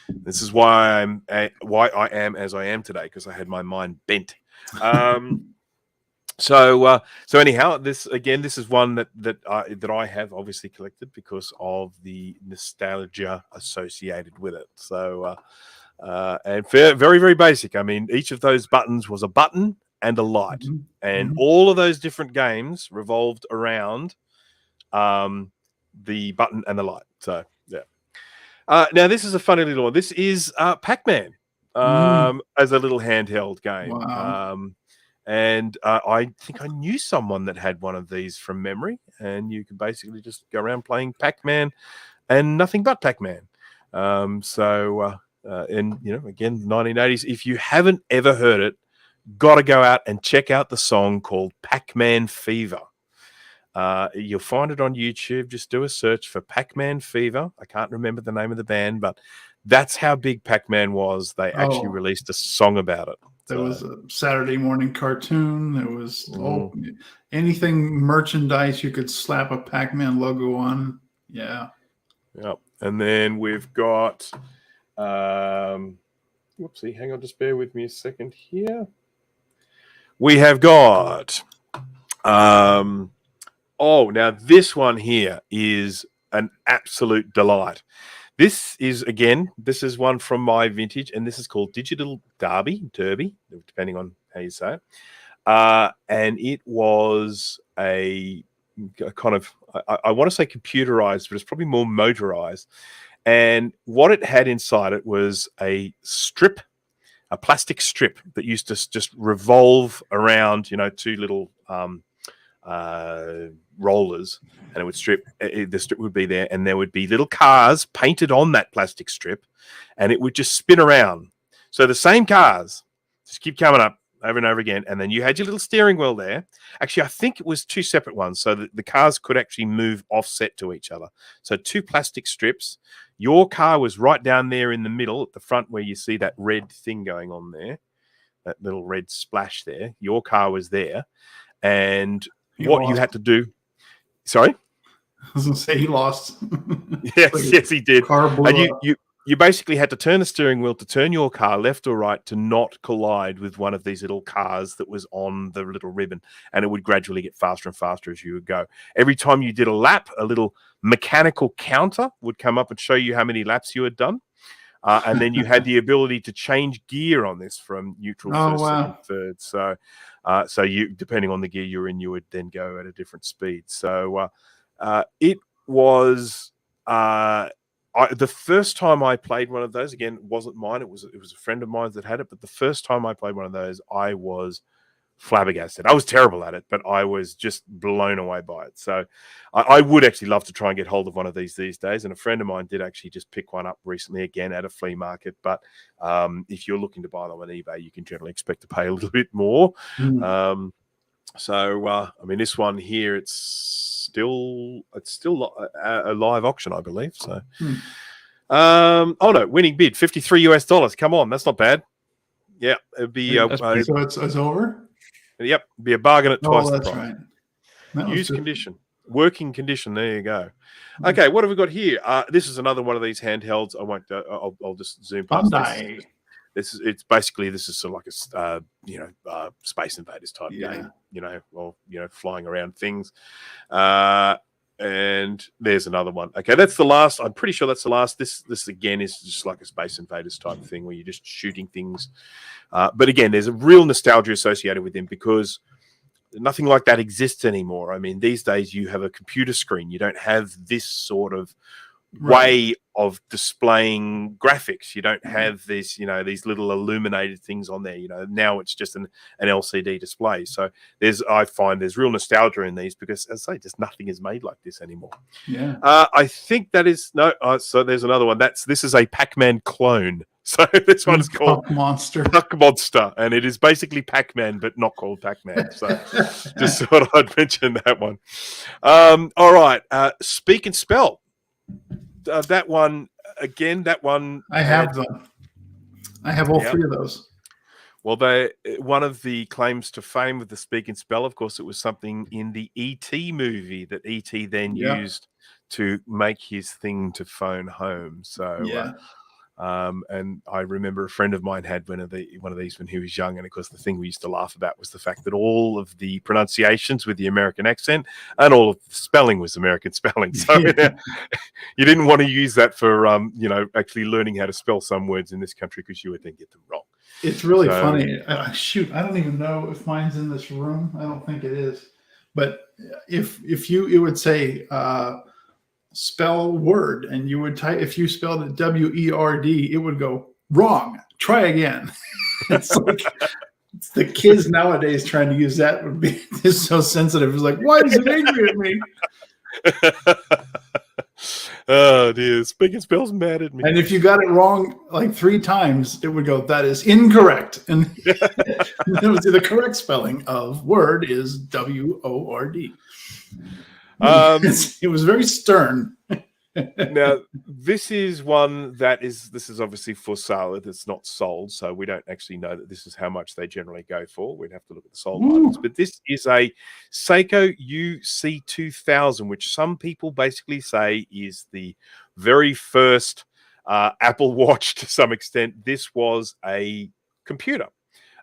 This is why I am as I am today, because I had my mind bent. So anyhow, this is one that I have obviously collected because of the nostalgia associated with it. So and very, very basic. I mean, each of those buttons was a button and a light, and all of those different games revolved around the button and the light. So yeah. Now, this is a funny little one. This is Pac-Man as a little handheld game. Wow. And I think I knew someone that had one of these from memory, and you could basically just go around playing Pac-Man and nothing but Pac-Man. And, again, 1980s. If you haven't ever heard it, got to go out and check out the song called Pac-Man Fever. You'll find it on YouTube. Just do a search for Pac-Man Fever. I can't remember the name of the band, but that's how big Pac-Man was. They actually released a song about it. There was a Saturday morning cartoon. There was anything merchandise you could slap a Pac-Man logo on. Yeah. Yep. And then we've got whoopsie, hang on, just bear with me a second here. We have got now this one here is an absolute delight. This is one from my vintage, and this is called Digital Derby, depending on how you say it. And it was a kind of, I want to say computerized, but it's probably more motorized. And what it had inside it was a plastic strip that used to just revolve around, two little rollers, and it would the strip would be there, and there would be little cars painted on that plastic strip, and it would just spin around. So the same cars just keep coming up over and over again, and then you had your little steering wheel there. Actually, I think it was two separate ones, so that the cars could actually move offset to each other. So two plastic strips. Your car was right down there in the middle at the front where you see that red thing going on there, that little red splash there. Your car was there, and you had to do. Sorry? I was going to say he lost. Yes, he did. Car blew up. You basically had to turn the steering wheel to turn your car left or right to not collide with one of these little cars that was on the little ribbon, and it would gradually get faster and faster as you would go. Every time you did a lap, a little mechanical counter would come up and show you how many laps you had done. And then you had the ability to change gear on this from neutral to second, third. So you, depending on the gear you're in, you would then go at a different speed. So it was the first time I played one of those. Again, it wasn't mine. It was a friend of mine that had it. But the first time I played one of those, I was flabbergasted. I was terrible at it, but I was just blown away by it. So I would actually love to try and get hold of one of these days. And a friend of mine did actually just pick one up recently, again, at a flea market. But if you're looking to buy them on eBay, you can generally expect to pay a little bit more. Mm. I mean, this one here, it's still a live auction, I believe. So, oh no, winning bid $53. Come on, that's not bad. Yeah, it'd be so it's over. Yep, be a bargain at twice the that's price. Right. Used condition, working condition. There you go. Okay, what have we got here? This is another one of these handhelds. I won't. I'll just zoom past this. It's basically this is sort of like a Space Invaders type game. Flying around things. And there's another one. Okay, that's the last. I'm pretty sure that's the last. This again is just like a Space Invaders type thing where you're just shooting things. But again, there's a real nostalgia associated with them because nothing like that exists anymore. I mean, these days you have a computer screen. You don't have this sort of way of displaying graphics. You don't have these these little illuminated things on there. Now it's just an LCD display. So I find there's real nostalgia in these because, as I say, just nothing is made like this anymore. Yeah. I think that is so there's another one. This is a Pac-Man clone. So this one is called Puck Monster, and it is basically Pac-Man, but not called Pac-Man. So just thought I'd mention that one. All right, Speak and Spell. That one again. That one I have them. I have all three of those. Well, one of the claims to fame with the Speak and Spell, of course, it was something in the E.T. movie that E.T. then used to make his thing to phone home. So and I remember a friend of mine had one of these when he was young, and of course the thing we used to laugh about was the fact that all of the pronunciations with the American accent and all of the spelling was American spelling. So you didn't want to use that for actually learning how to spell some words in this country because you would then get them wrong. It's really funny. Shoot, I don't even know if mine's in this room. I don't think it is. But it would say spell word, and you would type, if you spelled it W-E-R-D, it would go wrong. Try again. It's like the kids nowadays trying to use that would be so sensitive. It's like, why is it angry at me? Oh dear, Speak and Spell's mad at me. And if you got it wrong like 3 times, it would go, that is incorrect. And it was the correct spelling of word is W-O-R-D. It was very stern. Now, this is one this is obviously for sale. It's not sold, so we don't actually know that this is how much they generally go for. We'd have to look at the sold items. But this is a Seiko UC2000, which some people basically say is the very first Apple Watch to some extent. This was a computer.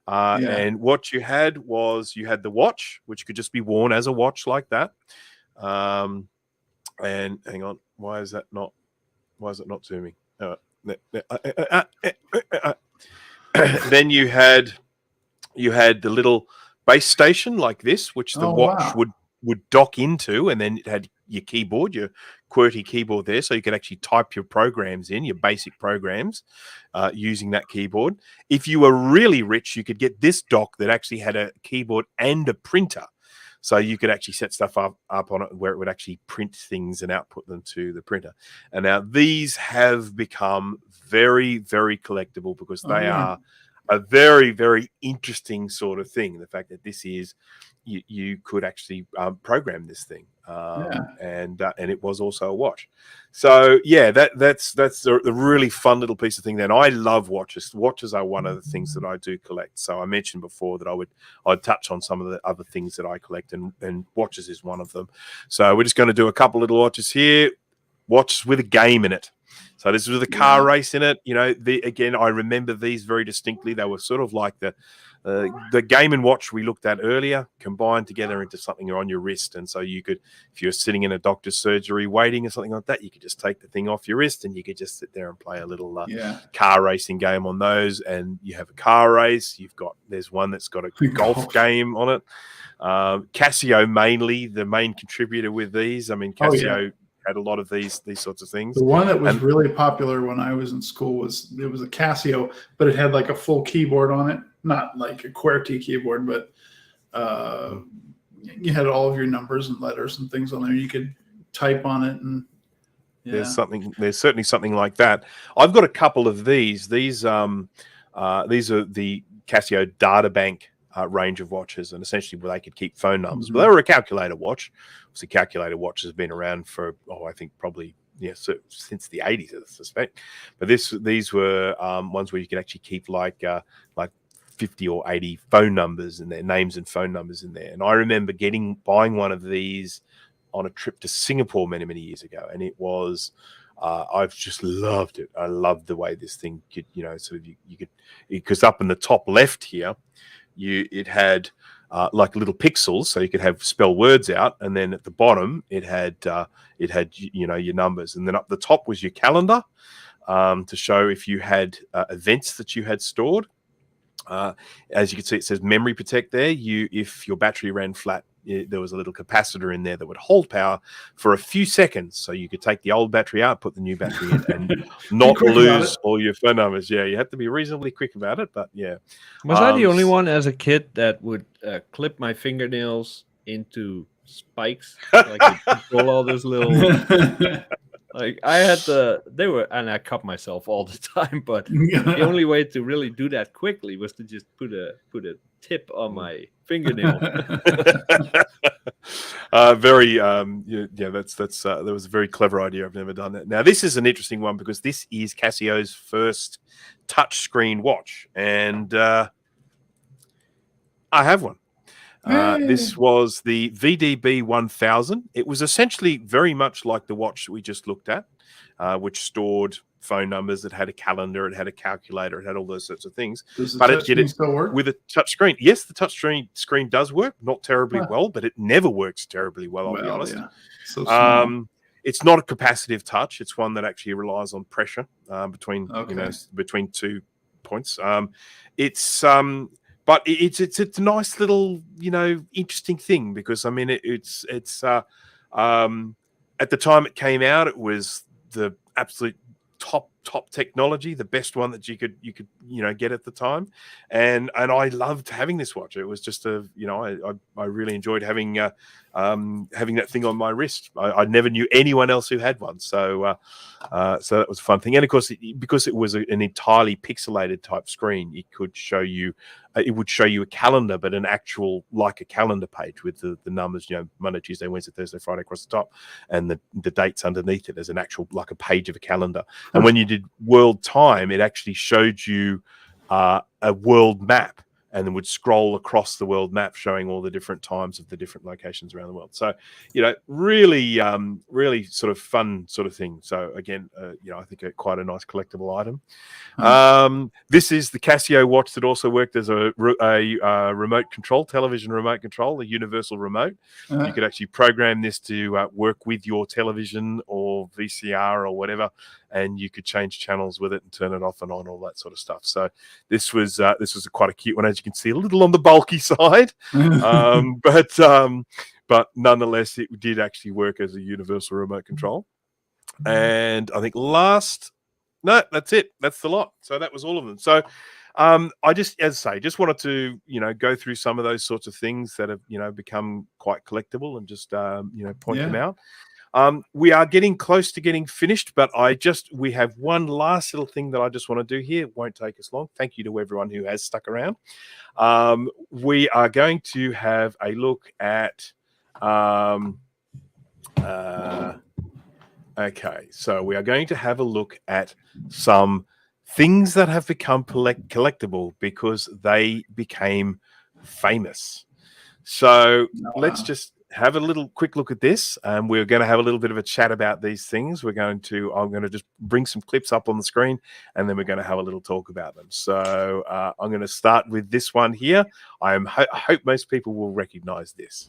And what you had was the watch, which could just be worn as a watch like that. And hang on, why is it not zooming? Then you had the little base station like this, which the watch would dock into, and then it had your keyboard, your QWERTY keyboard there, so you could actually type your programs in, your basic programs, using that keyboard. If you were really rich, you could get this dock that actually had a keyboard and a printer. So you could actually set stuff up on it where it would actually print things and output them to the printer. And now these have become very, very collectible because they are a very, very interesting sort of thing. The fact that this is, you could actually program this thing. And it was also a watch. So that's the really fun little piece of thing. Then I love watches. Watches are one of the things that I do collect. So I mentioned before that I'd touch on some of the other things that I collect, and watches is one of them. So we're just going to do a couple little watches here. Watch with a game in it. So this was a car race in it. Again, I remember these very distinctly. They were sort of like the Game & Watch we looked at earlier, combined together into something on your wrist. And so you could, if you're sitting in a doctor's surgery waiting or something like that, you could just take the thing off your wrist and you could just sit there and play a little car racing game on those. And you have a car race. There's one that's got a golf game on it. Casio mainly, the main contributor with these. I mean, Casio had a lot of these sorts of things. The one that was really popular when I was in school was a Casio, but it had like a full keyboard on it. Not like a QWERTY keyboard, but you had all of your numbers and letters and things on there. You could type on it, and there's certainly something like that. I've got a couple of these. These are the Casio data bank range of watches, and essentially where they could keep phone numbers. But they were a calculator watch. So calculator watch has been around for I think probably since the 80s, I suspect. But these were ones where you could actually keep like 50 or 80 phone numbers in there, names and phone numbers in there. And I remember buying one of these on a trip to Singapore many years ago, and it was I've just loved it. I loved the way this thing could, sort of you could, because up in the top left here, it had like little pixels, so you could spell words out, and then at the bottom it had your numbers, and then up the top was your calendar to show if you had events that you had stored. As you can see, it says memory protect there. If your battery ran flat, there was a little capacitor in there that would hold power for a few seconds, so you could take the old battery out, put the new battery in, and not lose all your phone numbers. Yeah, you had to be reasonably quick about it, but yeah. Was I the only one as a kid that would clip my fingernails into spikes, like to pull all those little? Like I had and I cut myself all the time, but the only way to really do that quickly was to just put a tip on my fingernail. That was a very clever idea. I've never done that. Now this is an interesting one because this is Casio's first touchscreen watch, and I have one. This was the VDB 1000. It was essentially very much like the watch that we just looked at, which stored phone numbers. It had a calendar, it had a calculator, it had all those sorts of things. But it did it still work with a touch screen. Yes, the touch screen does work, not terribly well, but it never works terribly well, I'll be honest. Yeah. So small. It's not a capacitive touch. It's one that actually relies on pressure between 2 points. But it's a nice little, interesting thing because I mean it's at the time it came out, it was the absolute top technology, the best one that you could get at the time, and I loved having this watch. It was just I really enjoyed having that thing on my wrist. I never knew anyone else who had one, so that was a fun thing. And of course, because it was an entirely pixelated type screen, it would show you a calendar, but an actual like a calendar page with the numbers, Monday, Tuesday, Wednesday, Thursday, Friday across the top, and the dates underneath it as an actual like a page of a calendar. And when you did world time, it actually showed you a world map, and then would scroll across the world map showing all the different times of the different locations around the world. So, really sort of fun sort of thing. So again, I think quite a nice collectible item. This is the Casio watch that also worked as a remote control, television remote control, a universal remote. You could actually program this to work with your television or VCR or whatever, and you could change channels with it and turn it off and on, all that sort of stuff. So this was quite a cute one, as you can see, a little on the bulky side, but nonetheless, it did actually work as a universal remote control. And I think that's it. That's the lot. So that was all of them. So I just wanted to, go through some of those sorts of things that have, become quite collectible and just, point them out. We are getting close to getting finished, but we have one last little thing that I just want to do here. It won't take us long. Thank you to everyone who has stuck around. We are going to have a look at, okay, so we are going to have a look at some things that have become collectible because they became famous. So let's just have a quick look at this, and we're going to have a little bit of a chat about these things. I'm going to just bring some clips up on the screen, and then we're going to have a little talk about them. So I'm going to start with this one here. I hope most people will recognize this.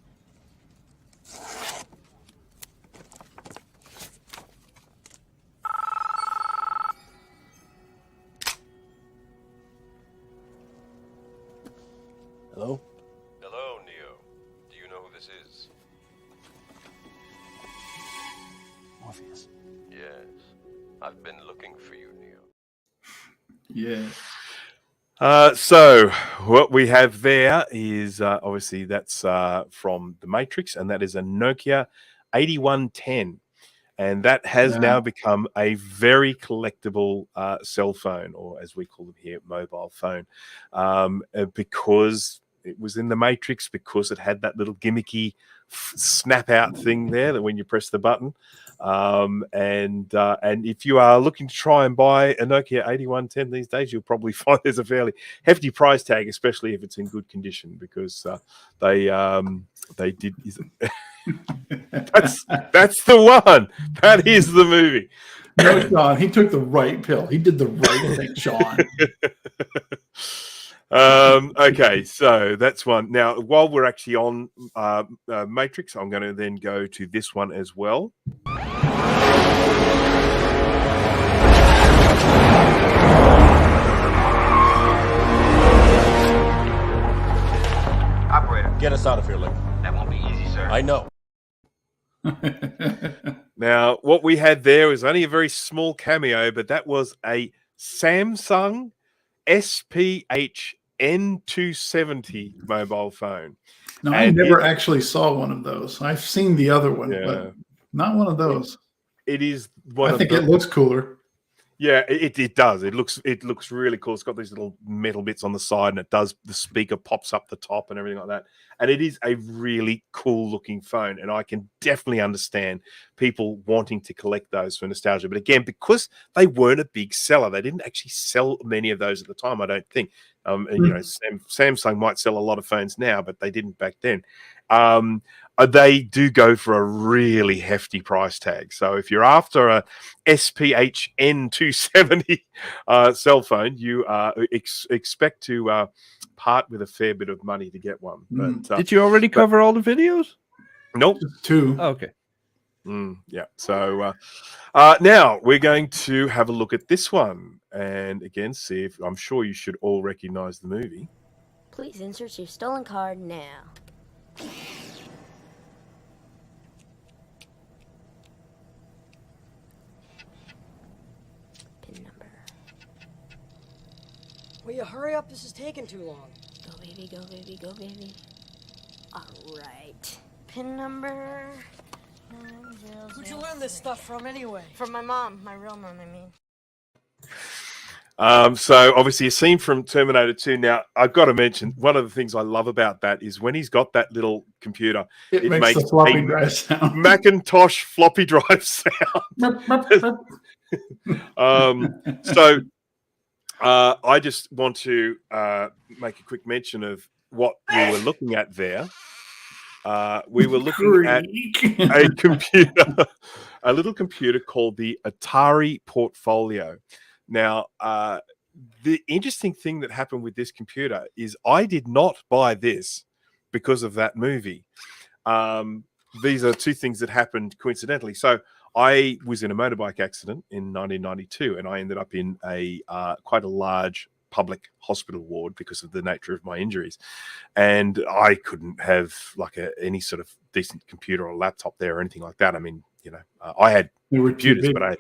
Hello? Hello, Neo. Do you know who this is? Morpheus. Yes. I've been looking for you, Neo. Yeah. So what we have there is obviously that's from the Matrix, and that is a Nokia 8110. And that has now become a very collectible cell phone, or as we call them here, mobile phone, because it was in the Matrix, because it had that little gimmicky snap out thing there that when you press the button. And if you are looking to try and buy a Nokia 8110 these days, you'll probably find there's a fairly hefty price tag, especially if it's in good condition, because they did. That's the one. That is the movie. No, Sean, he took the right pill. He did the right thing, Sean. Okay, so that's one. Now, while we're actually on Matrix, I'm going to then go to this one as well. Operator, get us out of here, Link. That won't be easy, sir. I know. Now, what we had there was only a very small cameo, but that was a Samsung SPH N270 mobile phone. No, I never actually saw one of those. I've seen the other one, but not one of those. It is I think it looks cooler. Yeah, it does. It looks really cool. It's got these little metal bits on the side, and it does, the speaker pops up the top and everything like that. And it is a really cool looking phone. And I can definitely understand people wanting to collect those for nostalgia. But again, because they weren't a big seller, they didn't actually sell many of those at the time, I don't think. And you know, Samsung might sell a lot of phones now, but they didn't back then. They do go for a really hefty price tag. So if you're after a SPH N270 cell phone, you expect to part with a fair bit of money to get one. But did you already cover all the videos? Nope. Two. Oh, okay. Yeah. So now we're going to have a look at this one, and again, see if, I'm sure you should all recognize the movie. Please insert your stolen card now. Pin number. Will you hurry up? This is taking too long. Go baby, go baby, go baby. All right. Pin number 900. Where'd you learn this stuff from anyway? From my mom, my real mom, I mean. So obviously a scene from Terminator 2. Now, I've got to mention, one of the things I love about that is when he's got that little computer, it makes the floppy drive sound. Macintosh floppy drive sound. I just want to make a quick mention of what we were looking at there. We were looking at a computer, a little computer called the Atari Portfolio. Now, the interesting thing that happened with this computer is I did not buy this because of that movie. These are two things that happened coincidentally. So I was in a motorbike accident in 1992, and I ended up in a quite a large public hospital ward because of the nature of my injuries. And I couldn't have like any sort of decent computer or laptop there or anything like that. I mean, you know, I had computers, but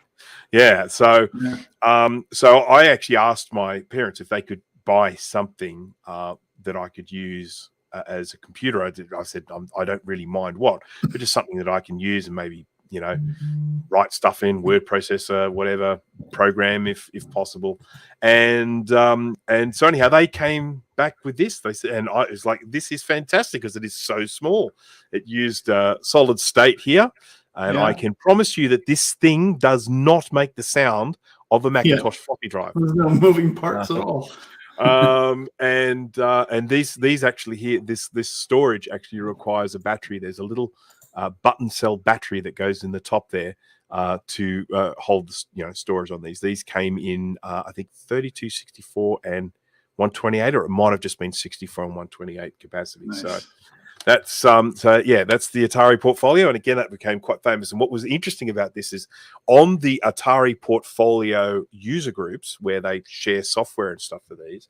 so I actually asked my parents if they could buy something that I could use as a computer. I said, I don't really mind what, but just something that I can use and maybe, you know, write stuff in, word processor, whatever, program if possible. And so anyhow, they came back with this. They said, and I was like, this is fantastic because it is so small. It used solid state here. And I can promise you that this thing does not make the sound of a Macintosh floppy drive. There's no moving parts at all. And these actually here, this storage actually requires a battery. There's a little button cell battery that goes in the top there to hold storage on these. These came in I think 32, 64, and 128, or it might have just been 64 and 128 capacity. Nice. So that's that's the Atari Portfolio, and again that became quite famous. And what was interesting about this is on the Atari Portfolio user groups where they share software and stuff for these,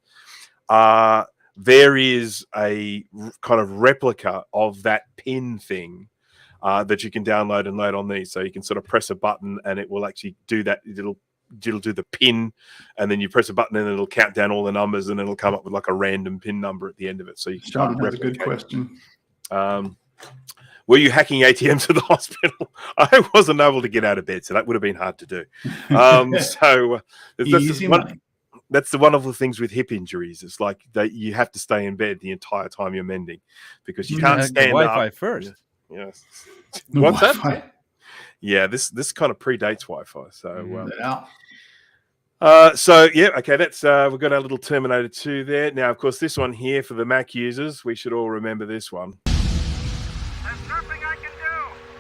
there is a kind of replica of that pin thing that you can download and load on these. So you can sort of press a button and it will actually do that. It'll it'll do the pin, and then you press a button and it'll count down all the numbers, and it'll come up with like a random pin number at the end of it. So you can Sean has a good question. Were you hacking ATMs at the hospital? I wasn't able to get out of bed, so that would have been hard to do. That's the one of the things with hip injuries. It's like that you have to stay in bed the entire time you're mending because you can't stand Wi-Fi up. first. Yes. The What's Wi-Fi. that? Yeah, this kind of predates Wi-Fi. So, okay, that's we've got our little Terminator 2 there. Now, of course, this one here for the Mac users, we should all remember this one. There's nothing I can do.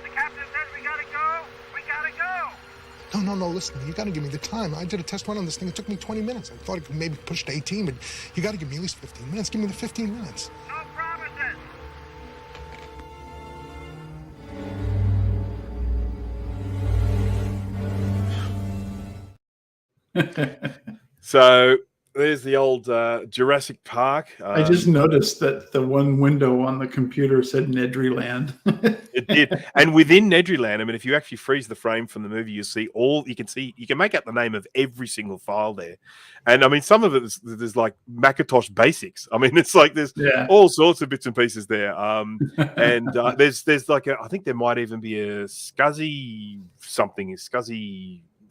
The captain says we gotta go. We gotta go. No, listen, you gotta give me the time. I did a test run on this thing. It took me 20 minutes. I thought it could maybe push to 18, but you gotta give me at least 15 minutes. Give me the 15 minutes. No promises. So there's the old Jurassic Park. I just noticed that the one window on the computer said Nedryland. It did, and within Nedryland, I mean, if you actually freeze the frame from the movie, you can make out the name of every single file there, and I mean, some of it there's like Macintosh basics. I mean, it's like there's all sorts of bits and pieces there, and there's like I think there might even be a SCSI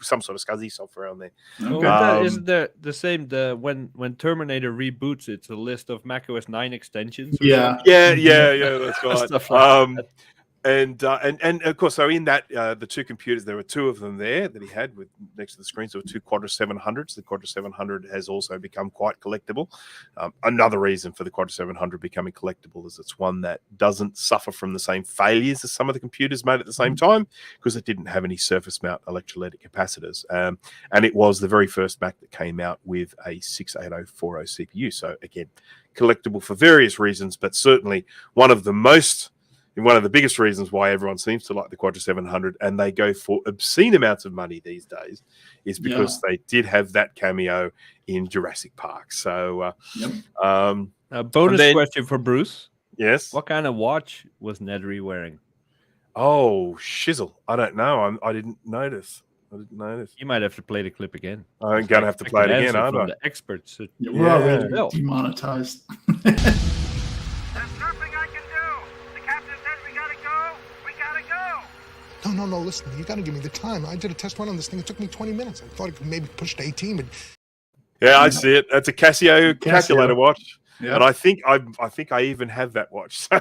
some sort of SCSI software on there. Okay. Isn't there the same? When Terminator reboots, it's a list of macOS 9 extensions. Yeah, that's right. Stuff like that. And of course, so in that the two computers, there were two of them there that he had with next to the screen. So two Quadra 700s. The Quadra 700 has also become quite collectible. Another reason for the Quadra 700 becoming collectible is it's one that doesn't suffer from the same failures as some of the computers made at the same time because it didn't have any surface mount electrolytic capacitors. And it was the very first Mac that came out with a 68040 CPU. So again, collectible for various reasons, but certainly one of the biggest reasons why everyone seems to like the Quadra 700 and they go for obscene amounts of money these days is because they did have that cameo in Jurassic Park. So, bonus question for Bruce. Yes. What kind of watch was Nedry wearing? Oh, shizzle. I don't know. I didn't notice. You might have to play the clip again. I'm going to have to play it again, aren't I? The experts. We're already demonetized. There's nothing I can do. The captain says we gotta go. We gotta go. No, listen, you gotta give me the time. I did a test run on this thing. It took me 20 minutes. I thought it could maybe push to 18, but yeah, I see it. That's a Casio calculator watch. Yeah. And I think I even have that watch. So,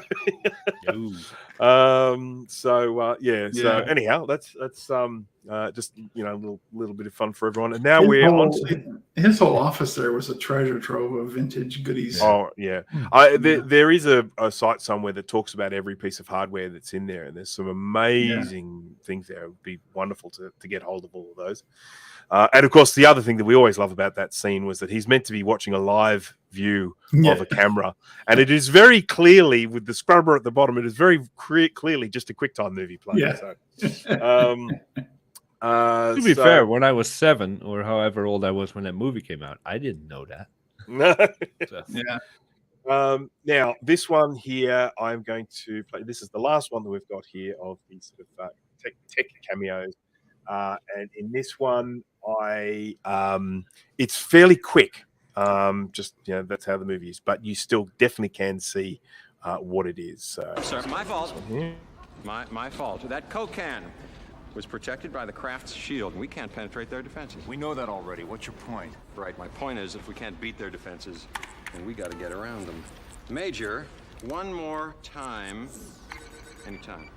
So anyhow, that's just a little bit of fun for everyone. And now his whole office there was a treasure trove of vintage goodies. Oh yeah, there is a site somewhere that talks about every piece of hardware that's in there, and there's some amazing things there. It would be wonderful to get hold of all of those. And of course, the other thing that we always love about that scene was that he's meant to be watching a live view of a camera, and it is very clearly with the scrubber at the bottom. It is very clearly just a QuickTime movie player. To be fair, when I was 7 or however old I was when that movie came out, I didn't know that. Now this one here, I'm going to play. This is the last one that we've got here of these sort of tech cameos. And in this one, it's fairly quick. That's how the movie is, but you still definitely can see what it is. Sir, my fault. My fault. That Coke can was protected by the Kraft's shield, and we can't penetrate their defenses. We know that already. What's your point? Right. My point is, if we can't beat their defenses, then we got to get around them. Major, one more time. Anytime.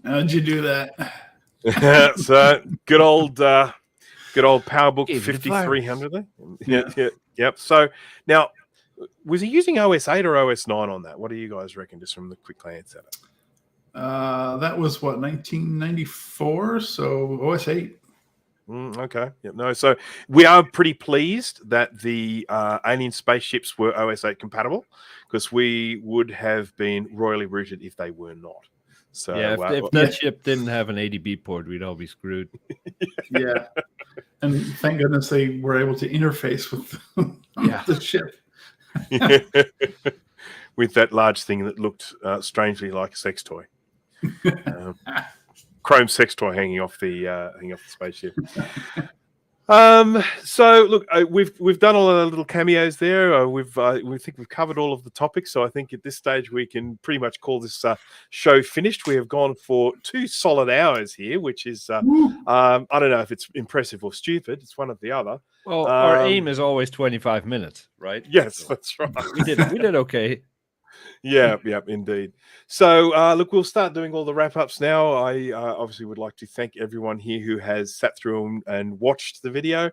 How'd you do that? So good old PowerBook 5300 there. Yep. So now, was he using OS 8 or OS 9 on that? What do you guys reckon, just from the quick glance at it? That was 1994, so OS 8. Okay. Yep. No. So we are pretty pleased that the alien spaceships were OS 8 compatible, because we would have been royally rooted if they were not. So if that ship didn't have an ADB port, we'd all be screwed. And thank goodness they were able to interface with the ship. With that large thing that looked strangely like a sex toy. Chrome sex toy hanging off the spaceship. So look, we've done all the little cameos there. We think we've covered all of the topics. So I think at this stage we can pretty much call this show finished. We have gone for 2 solid hours here, which is I don't know if it's impressive or stupid. It's one or the other. Well, our aim is always 25 minutes, right? Yes, So that's right. we did okay. Yeah, indeed. So, look, we'll start doing all the wrap-ups now. I obviously would like to thank everyone here who has sat through and watched the video.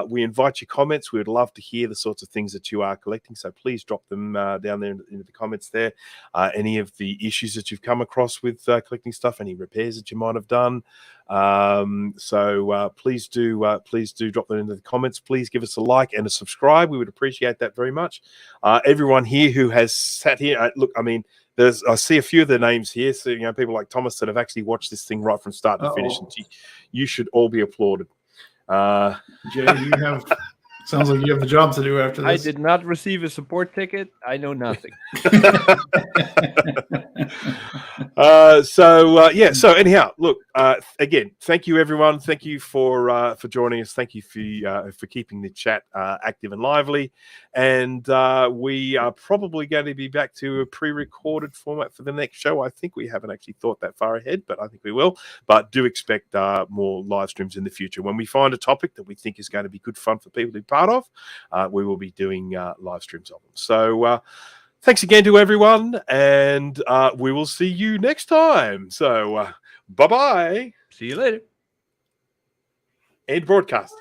We invite your comments. We would love to hear the sorts of things that you are collecting, so please drop them down there in the comments there. Any of the issues that you've come across with collecting stuff, any repairs that you might have done. Please do drop them into the comments. Please give us a like and a subscribe. We would appreciate that very much. Everyone here who has sat here, look, I mean, I see a few of the names here. So, people like Thomas that have actually watched this thing right from start to finish. And you should all be applauded. Jay, sounds like you have a job to do after this. I did not receive a support ticket. I know nothing. So anyhow, look, again, thank you everyone. Thank you for joining us. Thank you for keeping the chat active and lively. And we are probably going to be back to a pre-recorded format for the next show. I think we haven't actually thought that far ahead, but I think we will. But do expect more live streams in the future. When we find a topic that we think is going to be good fun for people to be part of, we will be doing live streams of them. So thanks again to everyone, and we will see you next time. So bye-bye. See you later. End broadcast.